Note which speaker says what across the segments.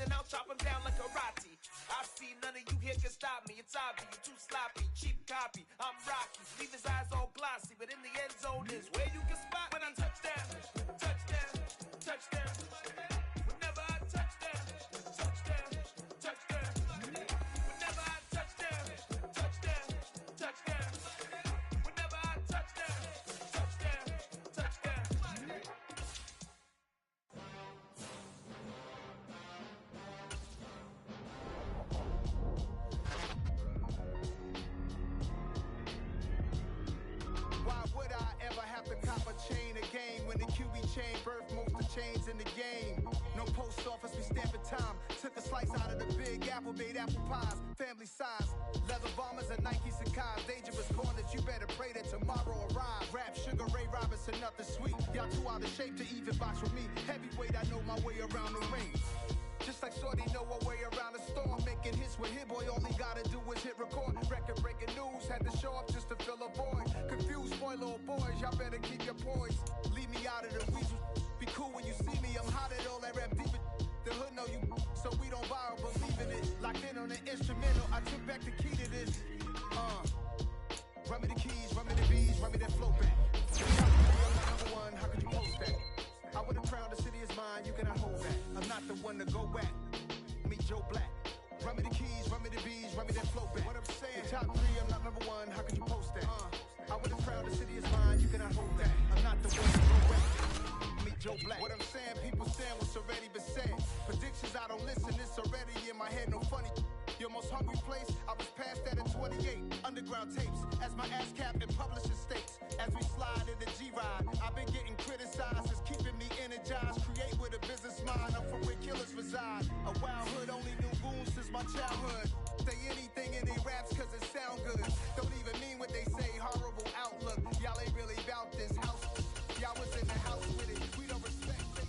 Speaker 1: then I'll chop them down like karate. I see none of you here can stop me. It's obvious, you too sloppy, cheap copy. I'm Rocky, leave his eyes all glossy, but in the end zone is where you can spot when I touchdown, touchdown, touchdown. Whenever I touchdown, touchdown, touchdown. Whenever I touchdown, touchdown, touchdown. Whenever I touchdown, touchdown, touchdown.
Speaker 2: Why would I ever have to cop a chain a game when the QB chain birthed most of chains in the game? No post office, we stamping time. Took a slice out of the big apple, made apple pies, family size. Leather bombers and Nike Sakai's. Dangerous corners, you better pray that tomorrow arrives. Rap, Sugar Ray Robinson, nothing sweet. Y'all too out of shape to even box with me. Heavyweight, I know my way around the ring. Just like Shorty know her way around the storm. Making hits with Hit Boy, all he gotta do is hit record. Record breaking news, had to show up just to fill a void. Confused boy, little boys, y'all better keep your poise. Leave me out of the weasel. Be cool when you see me, I'm hot at all that rap deep in the hood know you, so we don't borrow, believe in it. Locked in on the instrumental, I took back the key to this. Run me the keys, run me the bees, run me that flow back. I'm not number one, how could you post that? I would've crowned the city is mine, you cannot hold that. I'm not the one to go back. Meet Joe Black. Run me the keys, run me the bees, run me that flow back. What I'm saying, top three, I'm not number one, how could you post that? I would've crowned the city is mine, you cannot hold that. I'm not the one to go back. Meet Joe Black. What I'm saying, people saying what's already been said. Predictions, I don't listen, it's already in my head, no funny. Your most hungry place, I was past that in 28. Underground tapes, as my ass cap in publishing states. As we slide in the G-Ride, I've been getting criticized, it's keeping me energized. Create with a business mind, I'm from where killers reside. A wild hood, only knew goons since my childhood. Say anything in they raps cause it sound good. Don't even mean what they say, horrible outlook. Y'all ain't really about this house. Y'all was in the house with it, we don't respect it.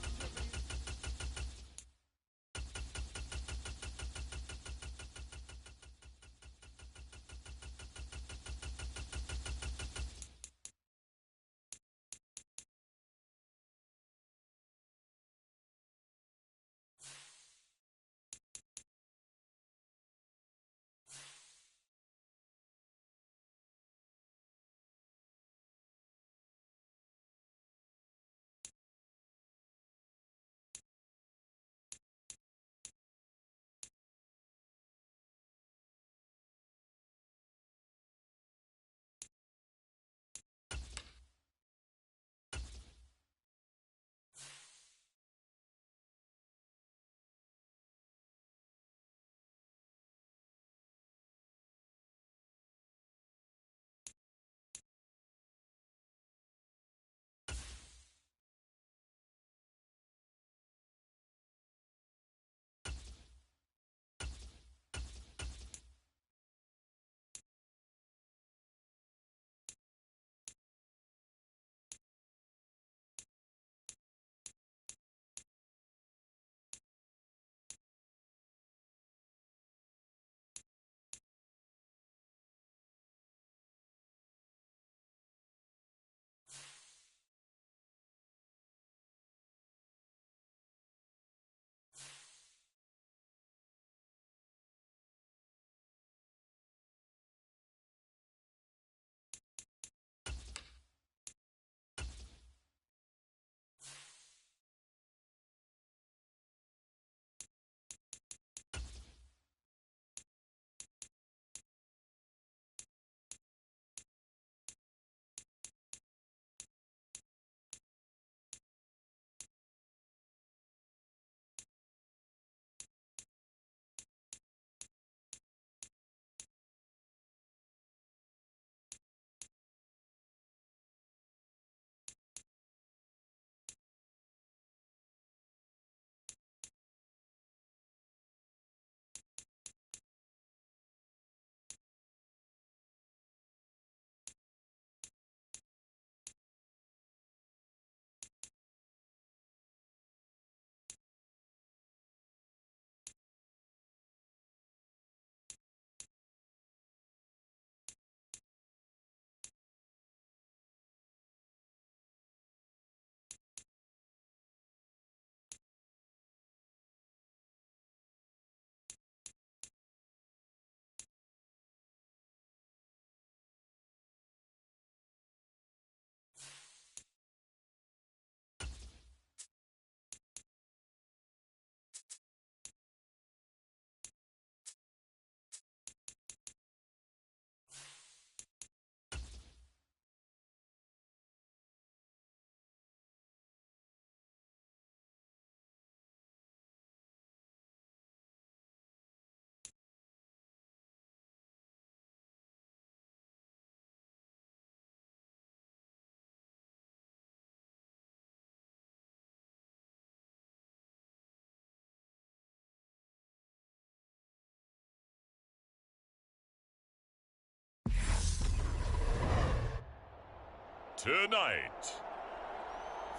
Speaker 3: Tonight,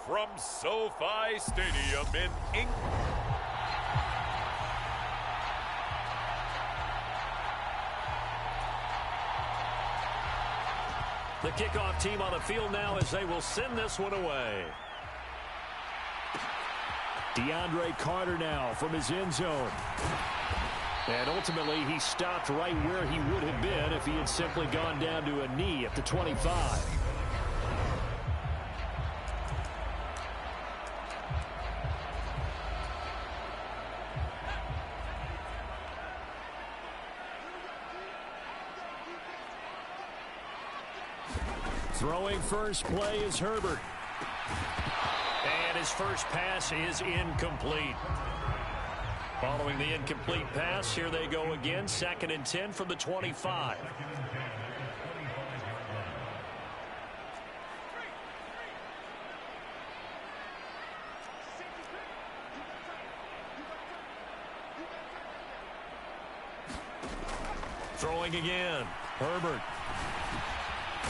Speaker 3: from SoFi Stadium in England.
Speaker 4: The kickoff team on the field now as they will send this one away. DeAndre Carter now from his end zone. And ultimately, he stopped right where he would have been if he had simply gone down to a knee at the 25. Throwing first play is Herbert. And his first pass is incomplete. Following the incomplete pass, here they go again. 2nd and 10 from the 25. Throwing again. Herbert.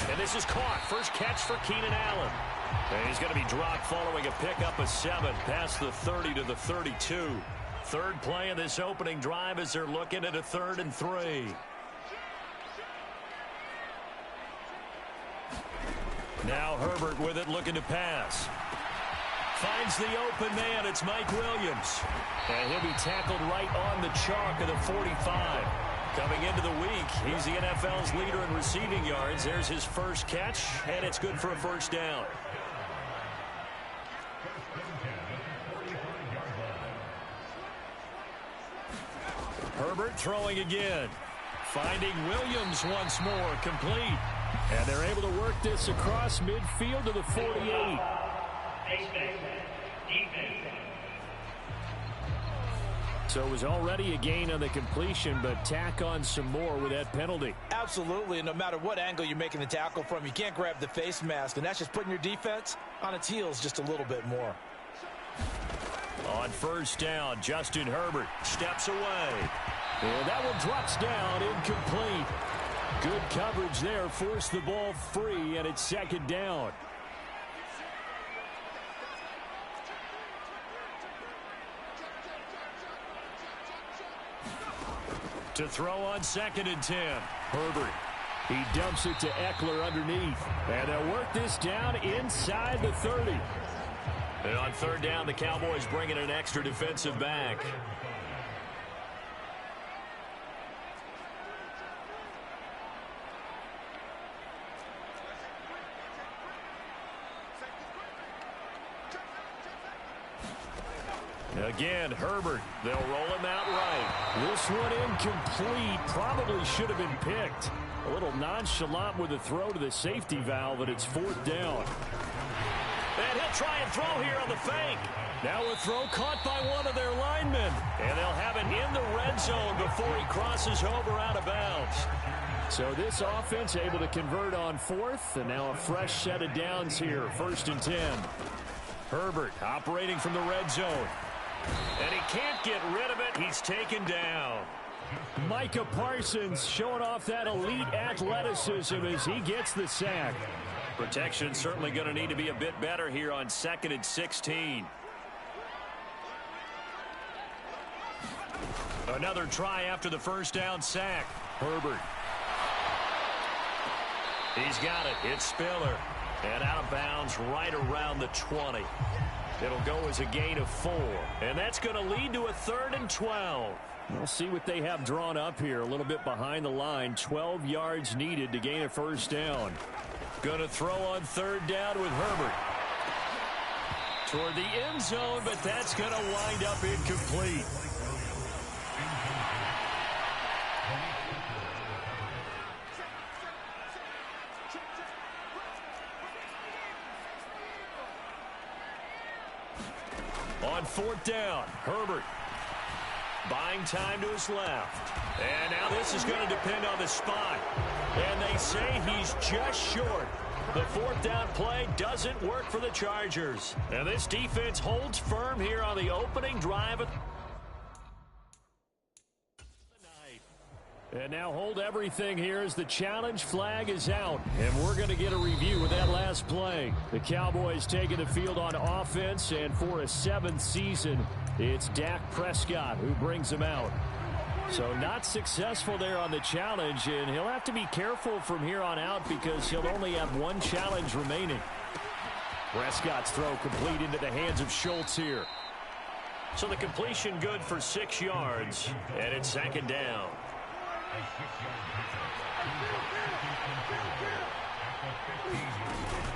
Speaker 4: And this is caught. First catch for Keenan Allen. And he's going to be dropped following a pickup of 7 past the 30 to the 32. Third play of this opening drive as they're looking at a 3rd and 3. Now Herbert with it, looking to pass. Finds the open man. It's Mike Williams. And he'll be tackled right on the chalk of the 45. Coming into the week, he's the NFL's leader in receiving yards. There's his first catch, and it's good for a first down. Herbert throwing again. Finding Williams once more, complete. And they're able to work this across midfield to the 48. So it was already a gain on the completion, but tack on some more with that penalty.
Speaker 5: Absolutely, and no matter what angle you're making the tackle from, you can't grab the face mask, and that's just putting your defense on its heels just a little bit more.
Speaker 4: On first down, Justin Herbert steps away. And that one drops down, incomplete. Good coverage there, forced the ball free, and it's 2nd down. To throw on 2nd and 10. Herbert. He dumps it to Eckler underneath. And they'll work this down inside the 30. And on 3rd down, the Cowboys bring in an extra defensive back. Again, Herbert. They'll roll him out right. This one incomplete. Probably should have been picked. A little nonchalant with the throw to the safety valve, and it's 4th down. And he'll try and throw here on the fake. Now a throw caught by one of their linemen. And they'll have it in the red zone before he crosses over out of bounds. So this offense able to convert on 4th, and now a fresh set of downs here. 1st and 10. Herbert operating from the red zone. And he can't get rid of it. He's taken down. Micah Parsons showing off that elite athleticism as he gets the sack. Protection certainly going to need to be a bit better here on 2nd and 16. Another try after the first down sack. Herbert. He's got it. It's Spiller. And out of bounds right around the 20. It'll go as a gain of 4. And that's going to lead to a 3rd and 12. We'll see what they have drawn up here. A little bit behind the line. 12 yards needed to gain a first down. Going to throw on 3rd down with Herbert. Toward the end zone, but that's going to wind up incomplete. On 4th down, Herbert buying time to his left. And now this is going to depend on the spot. And they say he's just short. The 4th down play doesn't work for the Chargers. And this defense holds firm here on the opening drive of the night. And now hold everything here as the challenge flag is out. And we're going to get a review of that last play. The Cowboys taking the field on offense, and for a 7th season, it's Dak Prescott who brings them out. So not successful there on the challenge, and he'll have to be careful from here on out because he'll only have one challenge remaining. Prescott's throw complete into the hands of Schultz here. So the completion good for 6 yards, and it's 2nd down.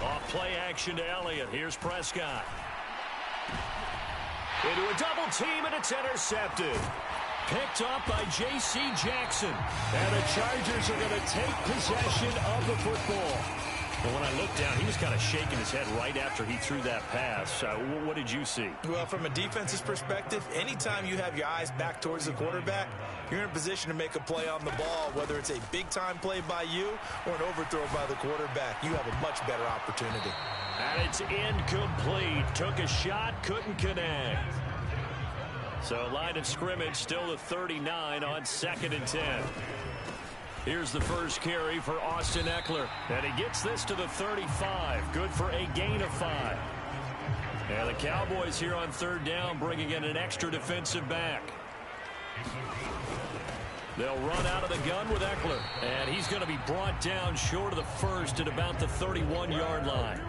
Speaker 4: Off play action to Elliott. Here's Prescott. Into a double team, and it's intercepted. Picked up by J.C. Jackson. And the Chargers are going to take possession of the football. Well, when I looked down, he was kind of shaking his head right after he threw that pass. What did you see?
Speaker 5: Well, from a defense's perspective, anytime you have your eyes back towards the quarterback, you're in a position to make a play on the ball, whether it's a big-time play by you or an overthrow by the quarterback. You have a much better opportunity.
Speaker 4: And it's incomplete. Took a shot, couldn't connect. So line of scrimmage still the 39 on 2nd and 10. Here's the first carry for Austin Eckler. And he gets this to the 35. Good for a gain of 5. And the Cowboys here on 3rd down bringing in an extra defensive back. They'll run out of the gun with Eckler. And he's going to be brought down short of the first at about the 31-yard line.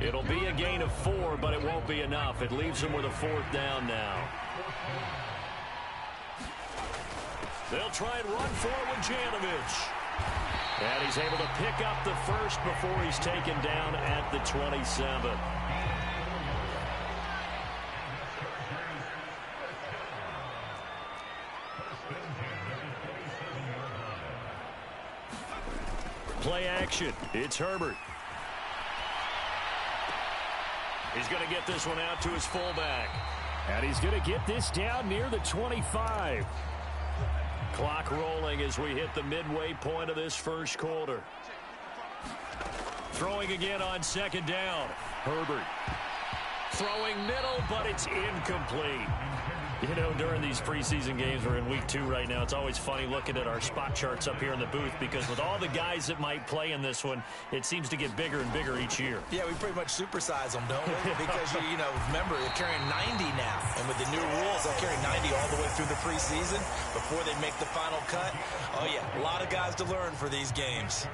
Speaker 4: It'll be a gain of 4, but it won't be enough. It leaves him with a 4th down now. They'll try and run for it with Janovich. And he's able to pick up the first before he's taken down at the 27. Play action. It's Herbert. He's going to get this one out to his fullback. And he's going to get this down near the 25. Clock rolling as we hit the midway point of this first quarter. Throwing again on 2nd down. Herbert. Throwing middle, but it's incomplete. You know, during these preseason games, we're in week 2 right now, it's always funny looking at our spot charts up here in the booth because with all the guys that might play in this one, it seems to get bigger and bigger each year.
Speaker 5: Yeah, we pretty much supersize them, don't we? Because, you know, remember, they're carrying 90 now. And with the new rules, they'll carry 90 all the way through the preseason before they make the final cut. Oh, yeah, a lot of guys to learn for these games.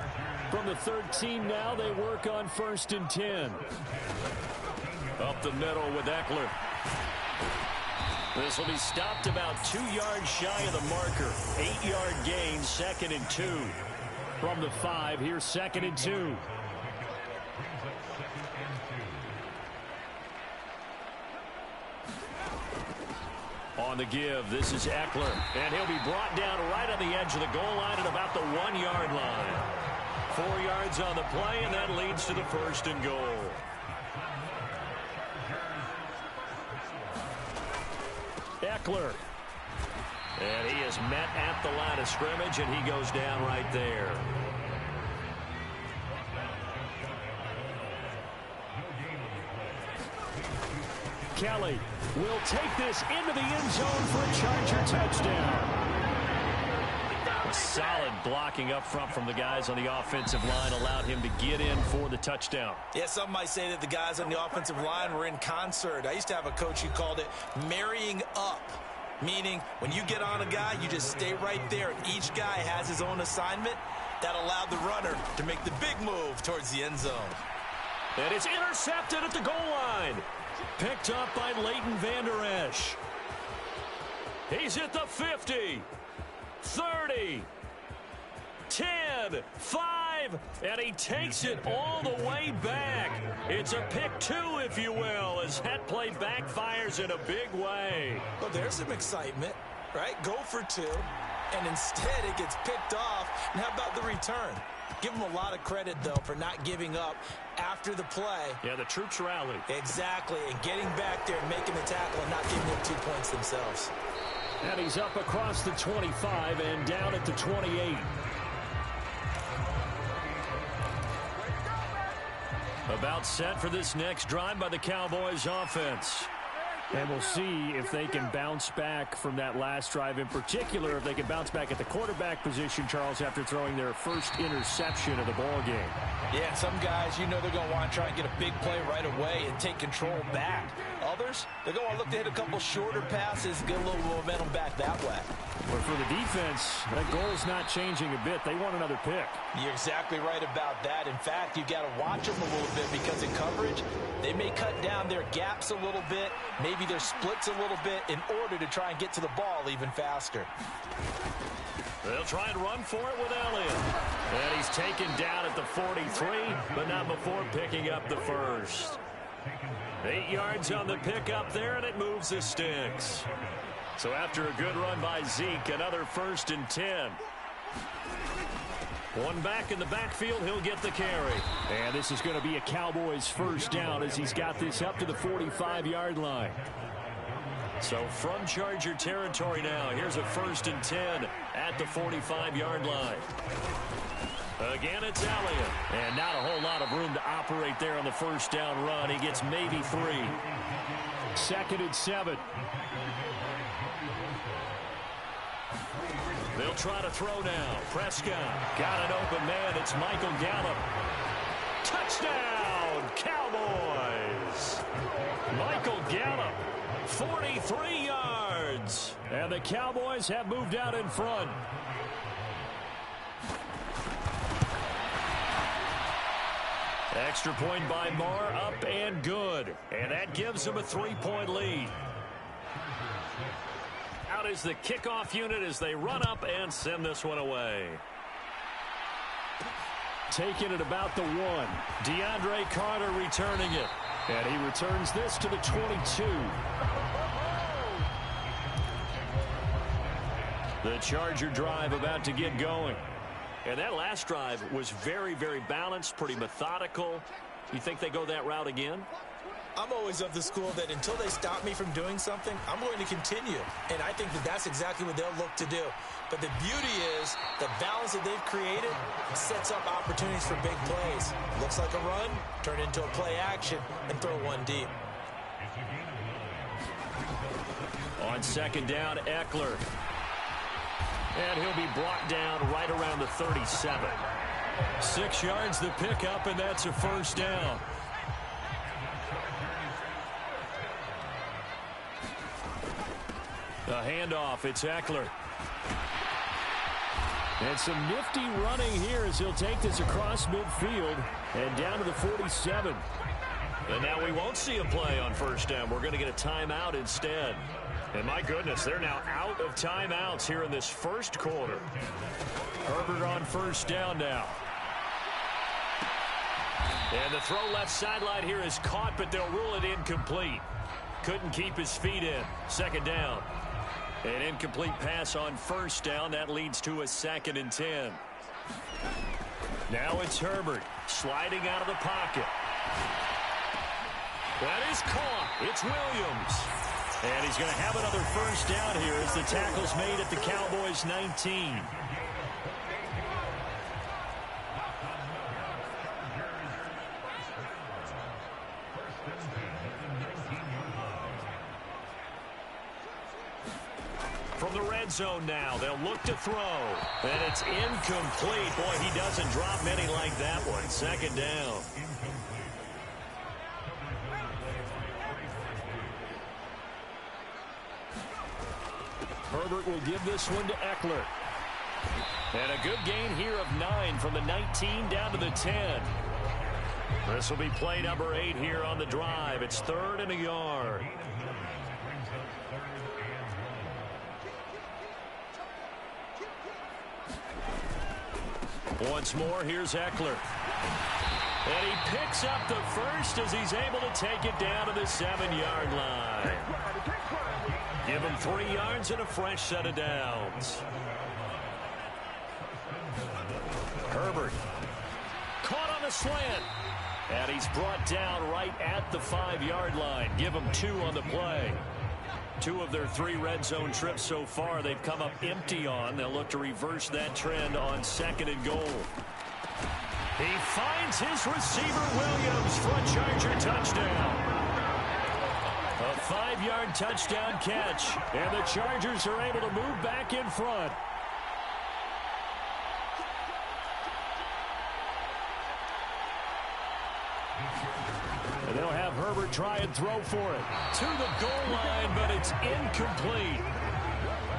Speaker 4: From the 13 now, they work on 1st and 10. Up the middle with Eckler. This will be stopped about 2 yards shy of the marker. 8-yard gain, 2nd and 2. From the 5, here's 2nd and 2. On the give, this is Eckler. And he'll be brought down right on the edge of the goal line at about the 1-yard line. 4 yards on the play, and that leads to the 1st and goal. Eckler. And he is met at the line of scrimmage, and he goes down right there. Kelly will take this into the end zone for a Charger touchdown. A solid blocking up front from the guys on the offensive line allowed him to get in for the touchdown.
Speaker 5: Yeah, some might say that the guys on the offensive line were in concert. I used to have a coach who called it marrying up, meaning when you get on a guy, you just stay right there. Each guy has his own assignment. That allowed the runner to make the big move towards the end zone.
Speaker 4: And it's intercepted at the goal line. Picked up by Leighton Vander Esch. He's at the 50. 30, 10, 5, and he takes it all the way back. It's a pick 2, if you will, as that play backfires in a big way.
Speaker 5: Well, there's some excitement, right? Go for 2, and instead it gets picked off. And how about the return? Give him a lot of credit, though, for not giving up after the play.
Speaker 4: Yeah, the troops rallied.
Speaker 5: Exactly, and getting back there, making the tackle, and not giving up 2 points themselves.
Speaker 4: And he's up across the 25 and down at the 28. About set for this next drive by the Cowboys offense. And we'll see if they can bounce back from that last drive, in particular, if they can bounce back at the quarterback position, Charles, after throwing their first interception of the ball game.
Speaker 5: Yeah, some guys, they're going to want to try and get a big play right away and take control back. Others, they're going to look to hit a couple shorter passes, get a little momentum back that way.
Speaker 4: But for the defense, that goal is not changing a bit. They want another pick.
Speaker 5: You're exactly right about that. In fact, you've got to watch them a little bit because in coverage, they may cut down their gaps a little bit, maybe their splits a little bit in order to try and get to the ball even faster.
Speaker 4: They'll try and run for it with Elliott. And he's taken down at the 43, but not before picking up the first. 8 yards on the pickup there, and it moves the sticks. So after a good run by Zeke, another 1st and 10. One back in the backfield, he'll get the carry. And this is going to be a Cowboys first down as he's got this up to the 45-yard line. So from Charger territory now, here's a 1st and 10 at the 45-yard line. Again, it's Elliott. And not a whole lot of room to operate there on the first down run. He gets maybe 3. 2nd and 7. They'll try to throw now. Prescott got an open man. It's Michael Gallup. Touchdown, Cowboys. Michael Gallup, 43 yards. And the Cowboys have moved out in front. Extra point by Marr, up and good. And that gives them a 3-point lead. Out is the kickoff unit as they run up and send this one away. Taking it about the 1. DeAndre Carter returning it. And he returns this to the 22. The Charger drive about to get going. And that last drive was very, very balanced, pretty methodical. You think they go that route again?
Speaker 5: I'm always of the school that until they stop me from doing something, I'm going to continue. And I think that that's exactly what they'll look to do. But the beauty is the balance that they've created sets up opportunities for big plays. Looks like a run, turn into a play action, and throw one deep.
Speaker 4: On 2nd down, Eckler. And he'll be brought down right around the 37. 6 yards the pickup, and that's a first down. A handoff, it's Eckler. And some nifty running here as he'll take this across midfield and down to the 47. And now we won't see a play on first down. We're going to get a timeout instead. And my goodness, they're now out of timeouts here in this first quarter. Herbert on first down now. And the throw left sideline here is caught, but they'll rule it incomplete. Couldn't keep his feet in. 2nd down. An incomplete pass on first down. That leads to a 2nd and 10. Now it's Herbert sliding out of the pocket. That is caught. It's Williams. And he's going to have another first down here as the tackle's made at the Cowboys' 19. From the red zone now, they'll look to throw. And it's incomplete. Boy, he doesn't drop many like that one. 2nd down. Herbert will give this one to Eckler. And a good gain here of 9 from the 19 down to the 10. This will be play number 8 here on the drive. It's 3rd and a yard. Once more, here's Eckler. And he picks up the first as he's able to take it down to the 7-yard line. Give him 3 yards and a fresh set of downs. Herbert caught on the slant. And he's brought down right at the 5-yard line. Give him 2 on the play. 2 of their 3 red zone trips so far they've come up empty on. They'll look to reverse that trend on 2nd and goal. He finds his receiver, Williams, for a Charger touchdown. A 5-yard touchdown catch. And the Chargers are able to move back in front. And they'll have Herbert try and throw for it. To the goal line, but it's incomplete.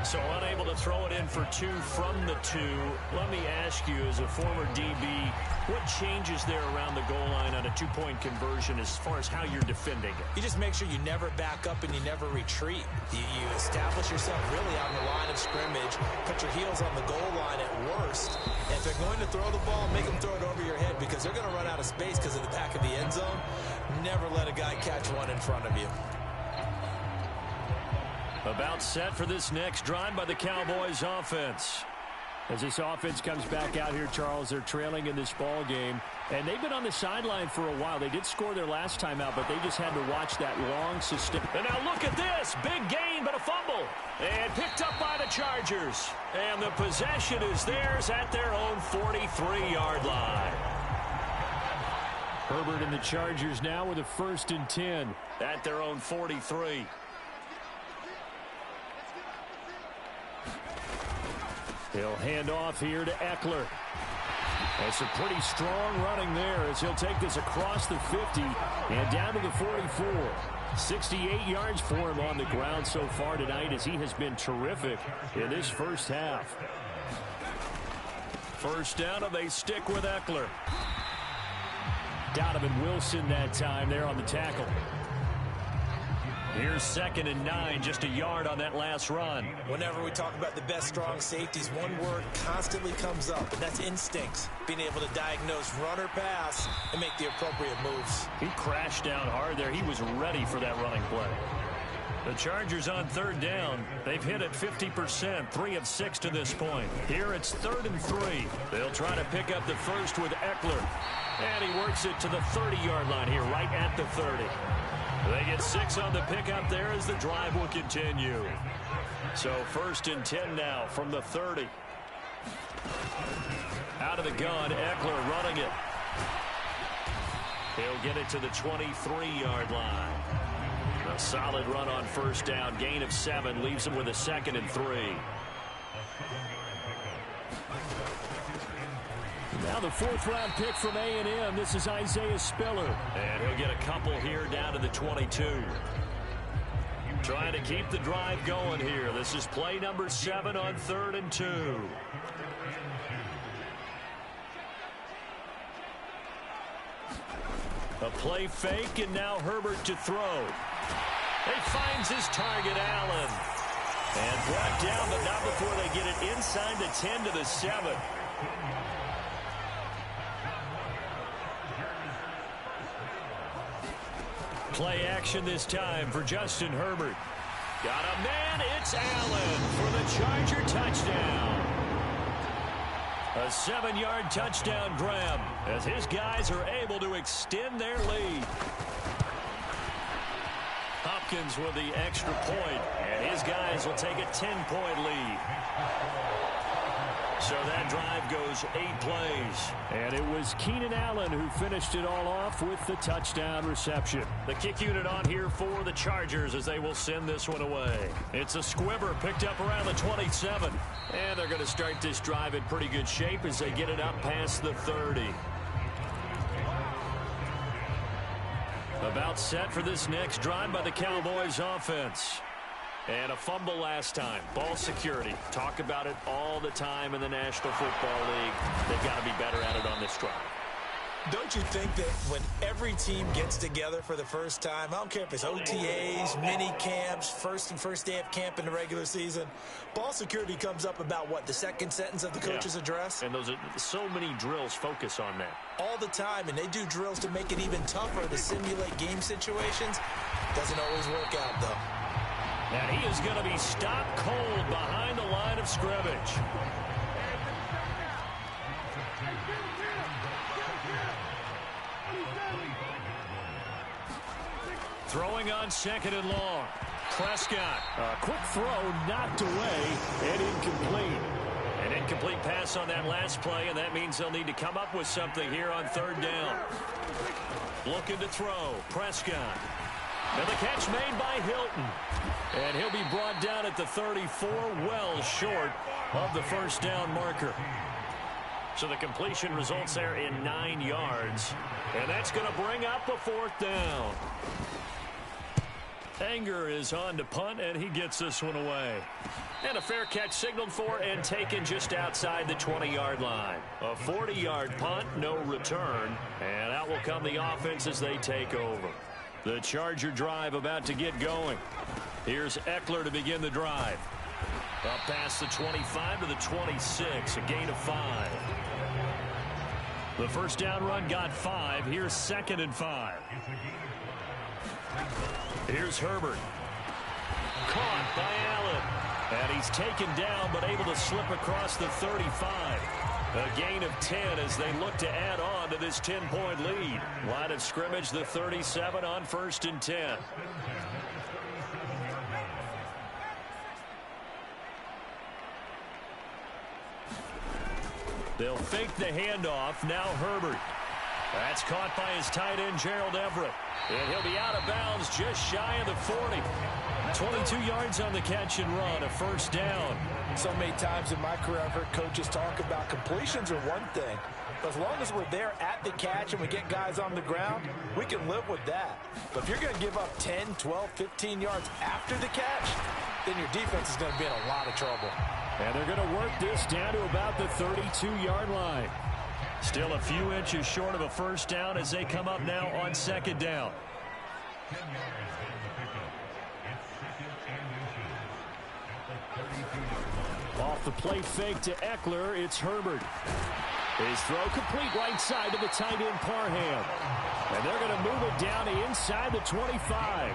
Speaker 4: So unable to throw it in for 2 from the 2. Let me ask you, as a former DB, what changes there around the goal line on a 2-point conversion as far as how you're defending it?
Speaker 5: You just make sure you never back up and you never retreat. You establish yourself really on the line of scrimmage, put your heels on the goal line at worst. And if they're going to throw the ball, make them throw it over your head because they're going to run out of space because of the back of the end zone. Never let a guy catch one in front of you.
Speaker 4: About set for this next drive by the Cowboys offense. As this offense comes back out here, Charles, they're trailing in this ball game. And they've been on the sideline for a while. They did score their last time out, but they just had to watch that long sustain. And now look at this. Big gain, but a fumble. And picked up by the Chargers. And the possession is theirs at their own 43-yard line. Herbert and the Chargers now with a 1st and 10 at their own 43. He'll hand off here to Eckler. That's a pretty strong running there as he'll take this across the 50 and down to the 44. 68 yards for him on the ground so far tonight as he has been terrific in this first half. First down, and they stick with Eckler. Donovan Wilson that time there on the tackle. Here's 2nd and 9, just a yard on that last run.
Speaker 5: Whenever we talk about the best strong safeties, one word constantly comes up, and that's instincts. Being able to diagnose run or pass and make the appropriate moves.
Speaker 4: He crashed down hard there. He was ready for that running play. The Chargers on 3rd down. They've hit it 50%, 3 of 6 to this point. Here it's 3rd and 3. They'll try to pick up the first with Eckler. And he works it to the 30-yard line here, right at the 30. They get 6 on the pickup there as the drive will continue. So 1st and 10 now from the 30. Out of the gun, Eckler running it. He'll get it to the 23-yard line. A solid run on 1st down. Gain of 7 leaves him with a 2nd and 3. Now the 4th-round pick from A&M. This is Isaiah Spiller. And he'll get a couple here down to the 22. Trying to keep the drive going here. This is play number 7 on 3rd and 2. A play fake, and now Herbert to throw. He finds his target, Allen. And brought down, but not before they get it inside the 10 to the 7. Play action this time for Justin Herbert. Got a man, it's Allen for the Charger touchdown. A 7-yard touchdown grab as his guys are able to extend their lead. Hopkins with the extra point, and his guys will take a 10-point lead. So that drive goes 8 plays. And it was Keenan Allen who finished it all off with the touchdown reception. The kick unit on here for the Chargers as they will send this one away. It's a squibber picked up around the 27. And they're going to start this drive in pretty good shape as they get it up past the 30. About set for this next drive by the Cowboys offense. And a fumble last time. Ball security. Talk about it all the time in the National Football League. They've got to be better at it on this drive.
Speaker 5: Don't you think that when every team gets together for the first time, I don't care if it's OTAs, mini camps, first day of camp in the regular season, ball security comes up about what, the second sentence of the coach's address?
Speaker 4: And those are so many drills focus on that.
Speaker 5: All the time, and they do drills to make it even tougher to simulate game situations. Doesn't always work out, though.
Speaker 4: And he is going to be stopped cold behind the line of scrimmage. Throwing on 2nd and long. Prescott. A quick throw knocked away and incomplete. An incomplete pass on that last play, and that means they'll need to come up with something here on 3rd down. Looking to throw. Prescott. And the catch made by Hilton. And he'll be brought down at the 34, well short of the first down marker. So the completion results there in 9 yards. And that's going to bring up a 4th down. Anger is on to punt, and he gets this one away. And a fair catch signaled for and taken just outside the 20-yard line. A 40-yard punt, no return. And out will come the offense as they take over. The Charger drive about to get going. Here's Eckler to begin the drive. Up past the 25 to the 26, a gain of 5. The first down run got 5. Here's 2nd and 5. Here's Herbert. Caught by Allen. And he's taken down but able to slip across the 35. A gain of 10 as they look to add on to this 10-point lead. Line of scrimmage, the 37 on 1st and 10. They'll fake the handoff. Now Herbert. That's caught by his tight end, Gerald Everett. And he'll be out of bounds just shy of the 40. 22 yards on the catch and run, a first down.
Speaker 5: So many times in my career I've heard coaches talk about completions are one thing. But as long as we're there at the catch and we get guys on the ground, we can live with that. But if you're going to give up 10, 12, 15 yards after the catch, then your defense is going to be in a lot of trouble.
Speaker 4: And they're going to work this down to about the 32-yard line. Still a few inches short of a first down as they come up now on 2nd down. Off the play fake to Eckler, it's Herbert. His throw complete right side to the tight end Parham. And they're going to move it down to inside the 25.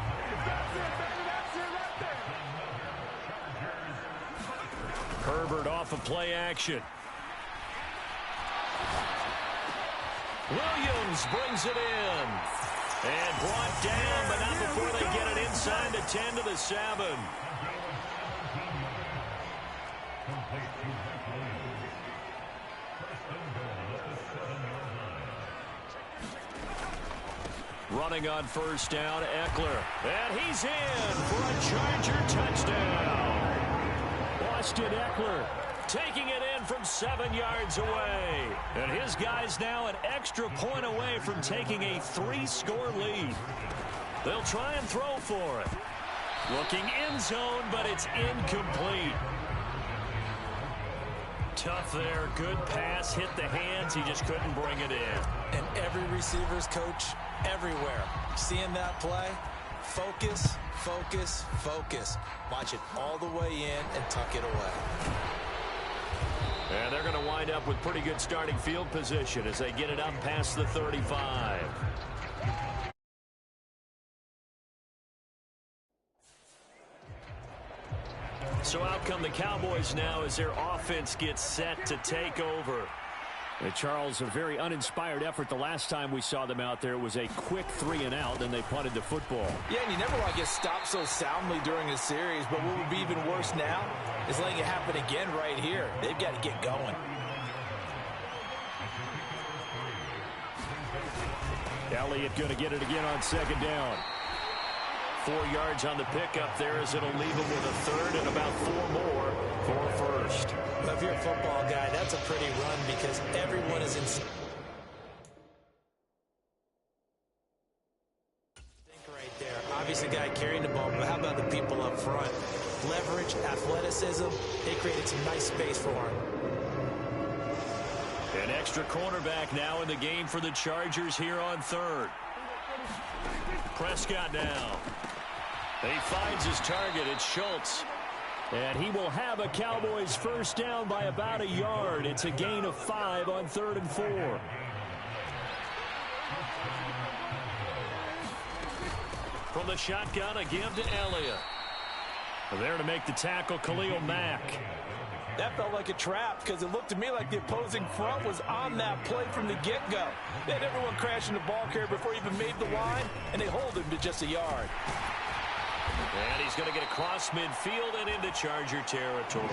Speaker 4: Herbert off of play action. Williams brings it in. And brought down, but not before they get it inside the 10 to the 7. Running on first down, Eckler. And he's in for a Charger touchdown. Austin Eckler taking it in from 7 yards away. And his guys now an extra point away from taking a 3-score lead. They'll try and throw for it. Looking end zone, but it's incomplete. Tough there. Good pass. Hit the hands. He just couldn't bring it in.
Speaker 5: And every receiver's coach everywhere. Seeing that play, focus, focus, focus. Watch it all the way in and tuck it away.
Speaker 4: And they're going to wind up with pretty good starting field position as they get it up past the 35. So out come the Cowboys now as their offense gets set to take over. Charles, a very uninspired effort the last time we saw them out there. It was a quick 3-and-out, and they punted the football.
Speaker 5: Yeah, and you never want to get stopped so soundly during a series, but what would be even worse now is letting it happen again right here. They've got to get going.
Speaker 4: Elliott going to get it again on 2nd down. 4 yards on the pickup there as it'll leave him with a 3rd and about 4 more for a first.
Speaker 5: Well, if you're a football guy, that's a pretty run because everyone is in right there. Obviously, guy carrying the ball, but how about the people up front? Leverage, athleticism, they created some nice space for him.
Speaker 4: An extra cornerback now in the game for the Chargers here on 3rd. Prescott now. He finds his target. It's Schultz. And he will have a Cowboys first down by about a yard. It's a gain of 5 on 3rd and 4. From the shotgun, a give to Elliott. There to make the tackle, Khalil Mack.
Speaker 5: That felt like a trap because it looked to me like the opposing front was on that play from the get-go. They had everyone crashing the ball carrier before he even made the line, and they hold him to just a yard.
Speaker 4: And he's going to get across midfield and into Charger territory.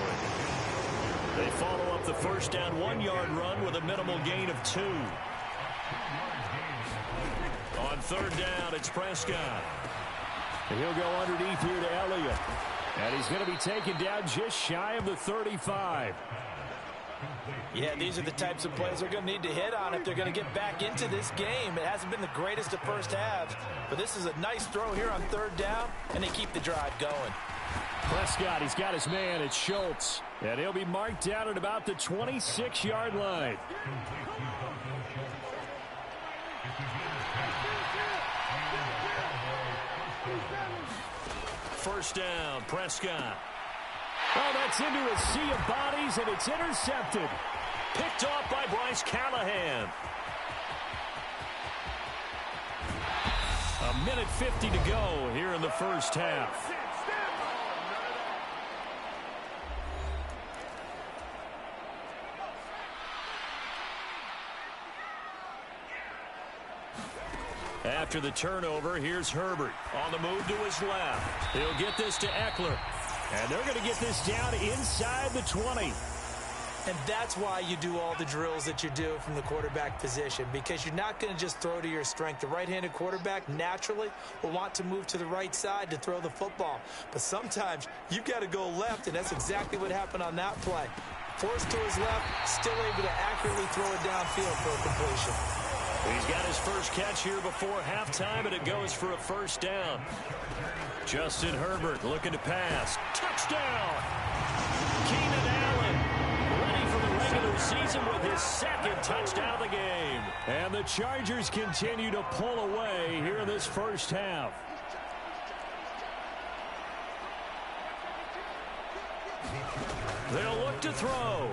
Speaker 4: They follow up the first down 1-yard run with a minimal gain of 2. On 3rd down, it's Prescott. And he'll go underneath here to Elliott. And he's going to be taken down just shy of the 35.
Speaker 5: Yeah, these are the types of plays they're going to need to hit on if they're going to get back into this game. It hasn't been the greatest of first halves, but this is a nice throw here on third down, and they keep the drive going.
Speaker 4: Prescott, he's got his man. It's Schultz. And he'll be marked down at about the 26-yard line. First down, Prescott. Oh, that's into a sea of bodies, and it's intercepted. Picked off by Bryce Callahan. A minute 50 to go here in the first half. After the turnover, here's Herbert on the move to his left. He'll get this to Eckler. And they're going to get this down inside the 20.
Speaker 5: And that's why you do all the drills that you do from the quarterback position, because you're not going to just throw to your strength. The right-handed quarterback naturally will want to move to the right side to throw the football. But sometimes you've got to go left, and that's exactly what happened on that play. Forced to his left, still able to accurately throw it downfield for a completion.
Speaker 4: He's got his first catch here before halftime, and it goes for a first down. Justin Herbert looking to pass. Touchdown! Keenan Allen ready for the regular season with his second touchdown of the game. And the Chargers continue to pull away here in this first half. They'll look to throw.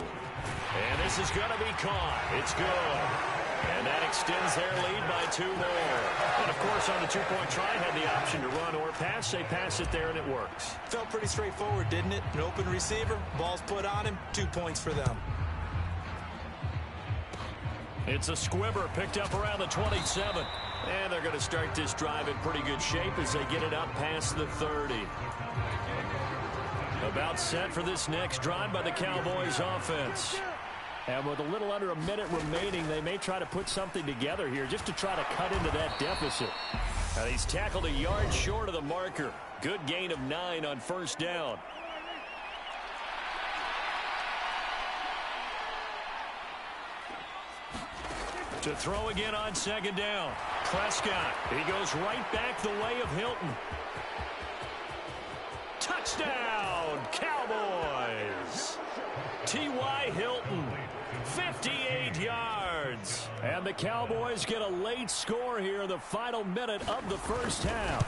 Speaker 4: And this is going to be caught. It's good. And that extends their lead by 2 more. And, of course, on the two-point try, had the option to run or pass. They pass it there, and it works.
Speaker 5: Felt pretty straightforward, didn't it? An open receiver, ball's put on him, 2 points for them.
Speaker 4: It's a squibber picked up around the 27. And they're going to start this drive in pretty good shape as they get it up past the 30. About set for this next drive by the Cowboys offense. And with a little under a minute remaining, they may try to put something together here just to try to cut into that deficit. And he's tackled a yard short of the marker. Good gain of 9 on first down. To throw again on second down. Prescott. He goes right back the way of Hilton. Touchdown, Cowboys. T.Y. Hilton. 58 yards. And the Cowboys get a late score here in the final minute of the first half.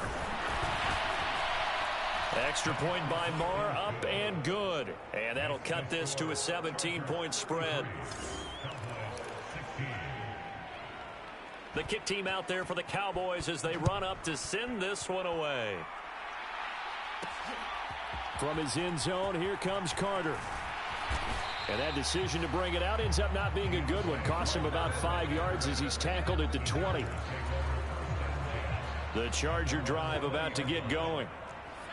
Speaker 4: Extra point by Marr, up and good. And that'll cut this to a 17-point spread. The kick team out there for the Cowboys as they run up to send this one away. From his end zone, here comes Carter. And that decision to bring it out ends up not being a good one. Costs him about 5 yards as he's tackled at the 20. The Charger drive about to get going.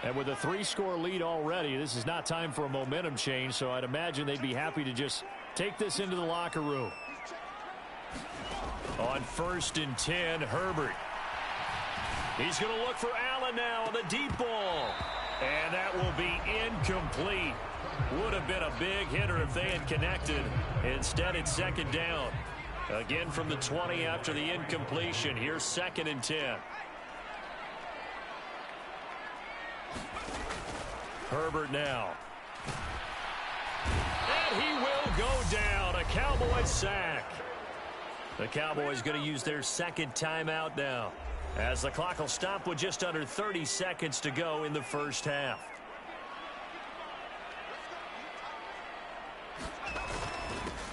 Speaker 4: And with a 3-score lead already, this is not time for a momentum change, so I'd imagine they'd be happy to just take this into the locker room. On 1st and 10, Herbert. He's going to look for Allen now on the deep ball. And that will be incomplete. Would have been a big hitter if they had connected. Instead, it's second down. Again from the 20 after the incompletion. Here's 2nd and 10. Herbert now. And he will go down. A Cowboys sack. The Cowboys going to use their second timeout now, as the clock will stop with just under 30 seconds to go in the first half.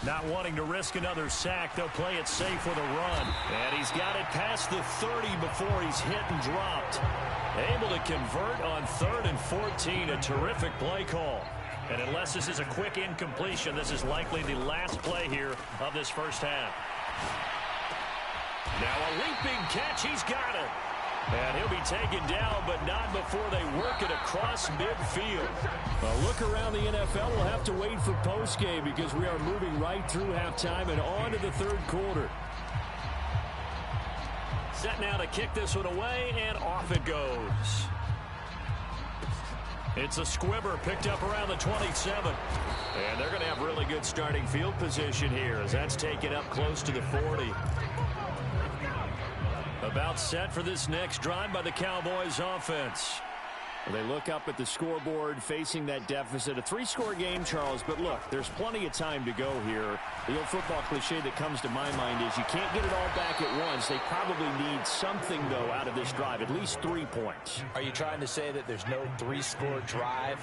Speaker 4: Not wanting to risk another sack, they'll play it safe with a run. And he's got it past the 30 before he's hit and dropped. Able to convert on 3rd and 14. A terrific play call. And unless this is a quick incompletion, this is likely the last play here of this first half. Now a leaping catch. He's got it. And he'll be taken down, but not before they work it across midfield. A look around the NFL. We'll have to wait for postgame because we are moving right through halftime and on to the 3rd quarter. Set now to kick this one away, and off it goes. It's a squibber picked up around the 27. And they're going to have really good starting field position here as that's taken up close to the 40. About set for this next drive by the Cowboys offense. They look up at the scoreboard facing that deficit. A 3-score game, Charles, but look, there's plenty of time to go here. The old football cliche that comes to my mind is you can't get it all back at once. They probably need something, though, out of this drive, at least 3 points.
Speaker 5: Are you trying to say that there's no 3-score drive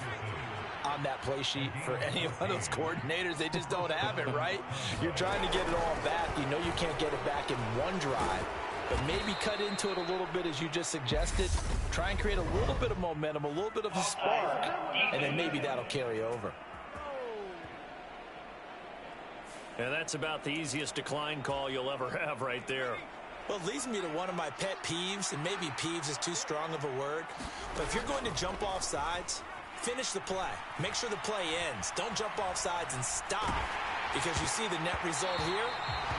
Speaker 5: on that play sheet for any one of those coordinators? They just don't have it, right? You're trying to get it all back. You know you can't get it back in one drive. But maybe cut into it a little bit as you just suggested. Try and create a little bit of momentum, a little bit of a spark, and then maybe that'll carry over.
Speaker 4: And that's about the easiest decline call you'll ever have right there.
Speaker 5: Well, it leads me to one of my pet peeves, and maybe peeves is too strong of a word. But if you're going to jump off sides, finish the play. Make sure the play ends. Don't jump off sides and stop. Because you see the net result here.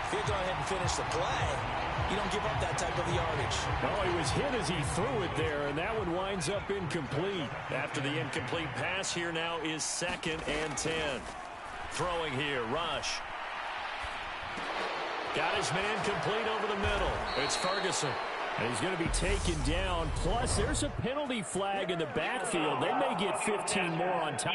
Speaker 5: If you go ahead and finish the play, you don't give up that type of yardage.
Speaker 4: Oh, he was hit as he threw it there, and that one winds up incomplete. After the incomplete pass, here now is 2nd and 10. Throwing here, Rush. Got his man complete over the middle. It's Ferguson. And he's going to be taken down. Plus, there's a penalty flag in the backfield. They may get 15 more on top.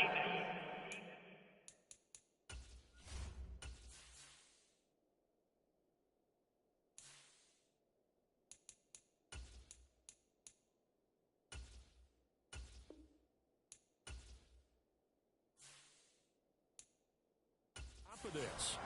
Speaker 4: For this.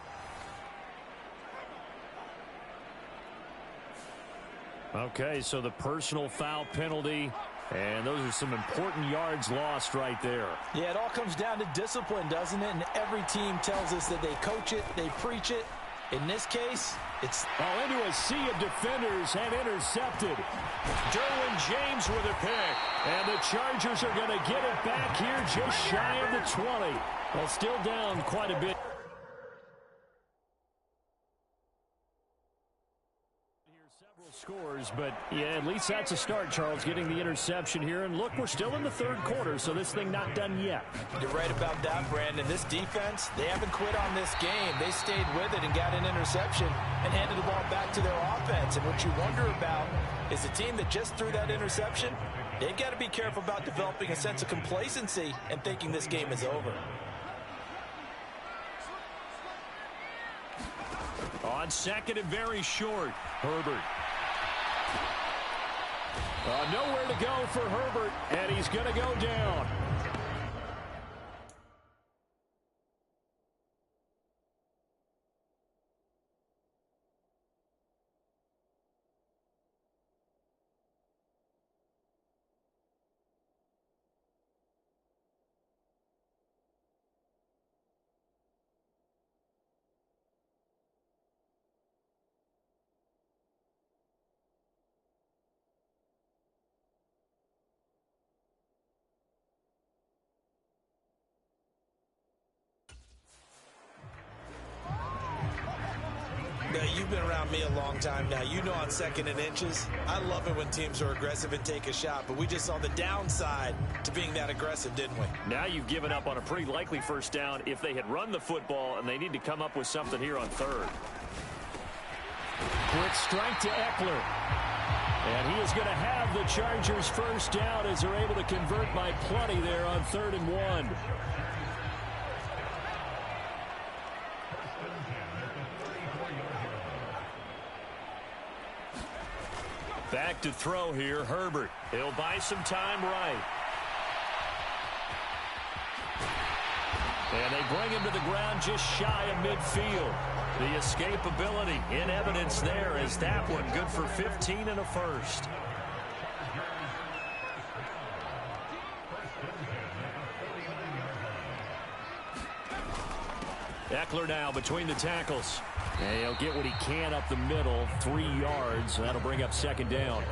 Speaker 4: Okay, so the personal foul penalty, and those are some important yards lost right there.
Speaker 5: Yeah, it all comes down to discipline, doesn't it? And every team tells us that they coach it, they preach it. In this case, it's...
Speaker 4: Oh, into a sea of defenders and intercepted. Derwin James with a pick. And the Chargers are going to get it back here just shy of the 20. Well, still down quite a bit. Scores, but yeah, at least that's a start, Charles, getting the interception here. And look, we're still in the 3rd quarter, so this thing not done yet.
Speaker 5: You're right about that, Brandon. This defense, they haven't quit on this game. They stayed with it and got an interception and handed the ball back to their offense. And what you wonder about is the team that just threw that interception, they've got to be careful about developing a sense of complacency and thinking this game is over.
Speaker 4: On 2nd and very short, Herbert. Nowhere to go for Herbert, and he's going to go down.
Speaker 5: Now, you've been around me a long time now. You know on 2nd and inches, I love it when teams are aggressive and take a shot, but we just saw the downside to being that aggressive, didn't we?
Speaker 4: Now you've given up on a pretty likely first down if they had run the football, and they need to come up with something here on 3rd. Quick strike to Eckler. And he is going to have the Chargers first down as they're able to convert by plenty there on 3rd and 1. Back to throw here, Herbert. He'll buy some time right. And they bring him to the ground just shy of midfield. The escapability in evidence there as that one good for 15 and a first. Eckler now between the tackles. And he'll get what he can up the middle, 3 yards. That'll bring up 2nd down.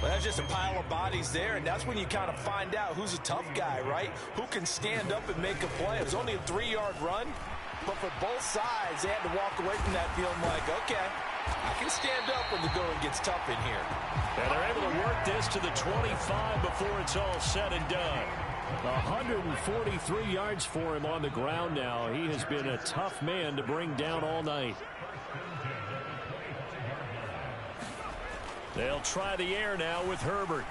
Speaker 5: Well, that's just a pile of bodies there, and that's when you kind of find out who's a tough guy, right? Who can stand up and make a play. It was only a 3-yard run, but for both sides, they had to walk away from that feeling like, okay, I can stand up when the going gets tough in here.
Speaker 4: And they're able to work this to the 25 before it's all said and done. 143 yards for him on the ground now. He has been a tough man to bring down all night. They'll try the air now with Herbert.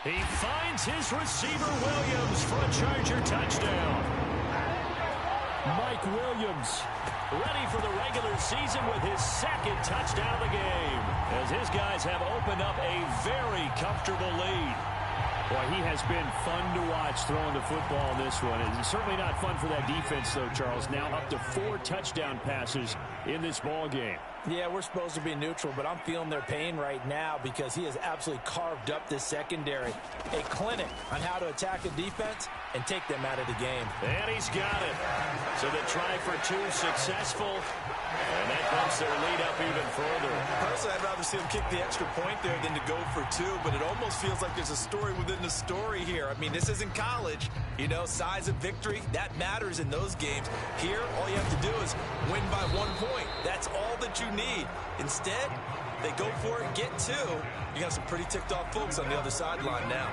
Speaker 4: He finds his receiver Williams for a Charger touchdown. Mike Williams ready for the regular season with his second touchdown of the game, as his guys have opened up a very comfortable lead. Boy, he has been fun to watch throwing the football in this one. It's certainly not fun for that defense, though, Charles. Now up to 4 touchdown passes in this ball game.
Speaker 5: Yeah, we're supposed to be neutral, but I'm feeling their pain right now because he has absolutely carved up this secondary. A clinic on how to attack a defense and take them out of the game.
Speaker 4: And he's got it. So the try for 2 successful. And that bumps their lead up even further.
Speaker 5: Personally, I'd rather see them kick the extra point there than to go for 2, but it almost feels like there's a story within the story here. I mean, this isn't college. You know, size of victory, that matters in those games. Here, all you have to do is win by 1 point. That's all that you need. Instead, they go for it, get 2. You got some pretty ticked off folks on the other sideline now.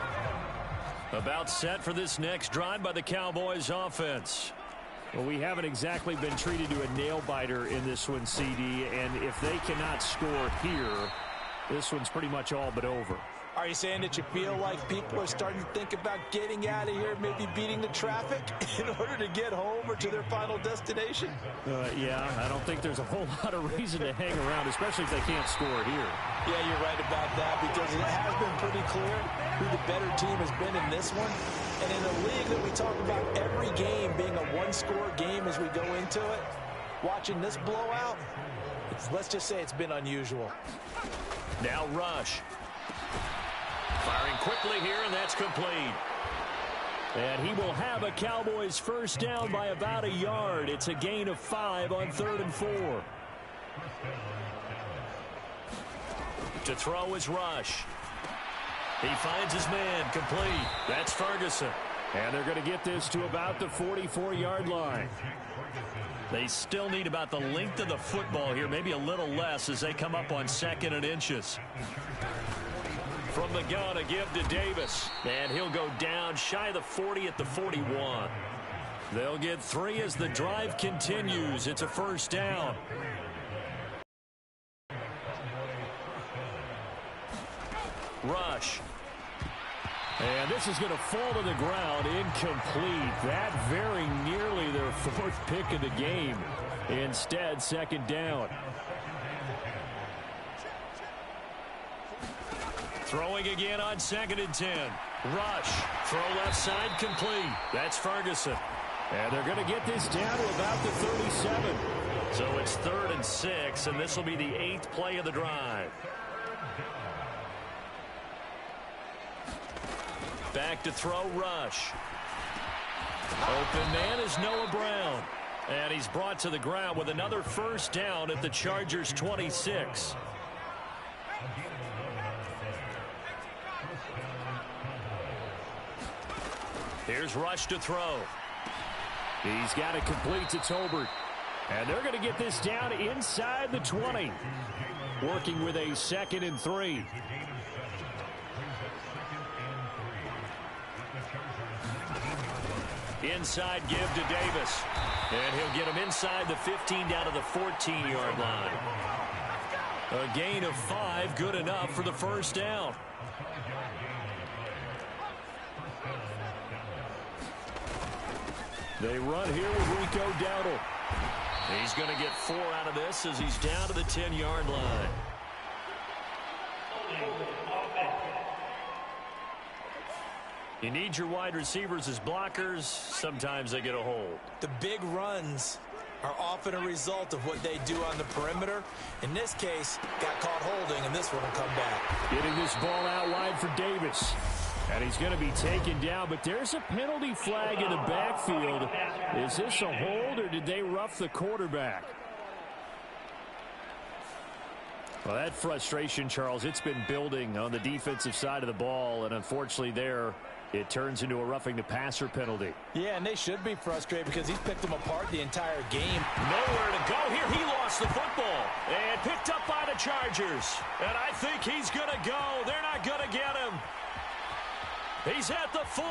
Speaker 4: About set for this next drive by the Cowboys offense. Well, we haven't exactly been treated to a nail-biter in this one, CD, and if they cannot score here, this one's pretty much all but over.
Speaker 5: Are you saying that you feel like people are starting to think about getting out of here, maybe beating the traffic in order to get home or to their final destination?
Speaker 4: Yeah, I don't think there's a whole lot of reason to hang around, especially if they can't score here.
Speaker 5: Yeah, you're right about that, because it has been pretty clear who the better team has been in this one. And in a league that we talk about every game being a one-score game as we go into it, watching this blowout, let's just say it's been unusual.
Speaker 4: Now Rush. Firing quickly here, and that's complete. And he will have a Cowboys first down by about 1 yard. It's a gain of 5 on 3rd and 4. To throw is Rush. He finds his man, complete. That's Ferguson. And they're going to get this to about the 44-yard line. They still need about the length of the football here, maybe a little less as they come up on 2nd and inches. From the gun, a give to Davis. And he'll go down shy of the 40 at the 41. They'll get 3 as the drive continues. It's a first down. Rush. And this is going to fall to the ground, incomplete. That very nearly their 4th pick of the game. Instead, 2nd down. Throwing again on 2nd and 10. Rush. Throw left side, complete. That's Ferguson. And they're going to get this down to about the 37. So it's 3rd and 6, and this will be the 8th play of the drive. Back to throw, Rush. Open man is Noah Brown. And he's brought to the ground with another first down at the Chargers' 26. Here's Rush to throw. He's got it complete to Tolbert. And they're going to get this down inside the 20. Working with a 2nd and 3. Inside give to Davis. And he'll get him inside the 15 down to the 14-yard line. A gain of 5, good enough for the first down. They run here with Rico Dowdle. He's going to get 4 out of this as he's down to the 10-yard line. You need your wide receivers as blockers. Sometimes they get a hold.
Speaker 5: The big runs are often a result of what they do on the perimeter. In this case, got caught holding, and this one will come back.
Speaker 4: Getting this ball out wide for Davis. And he's going to be taken down, but there's a penalty flag in the backfield. Is this a hold, or did they rough the quarterback? Well, that frustration, Charles, it's been building on the defensive side of the ball, and unfortunately there, It turns into a roughing the passer penalty.
Speaker 5: Yeah, and they should be frustrated because he's picked them apart the entire game.
Speaker 4: Nowhere to go here. He lost the football and picked up by the Chargers. And I think he's going to go. They're not going to get him. He's at the 40.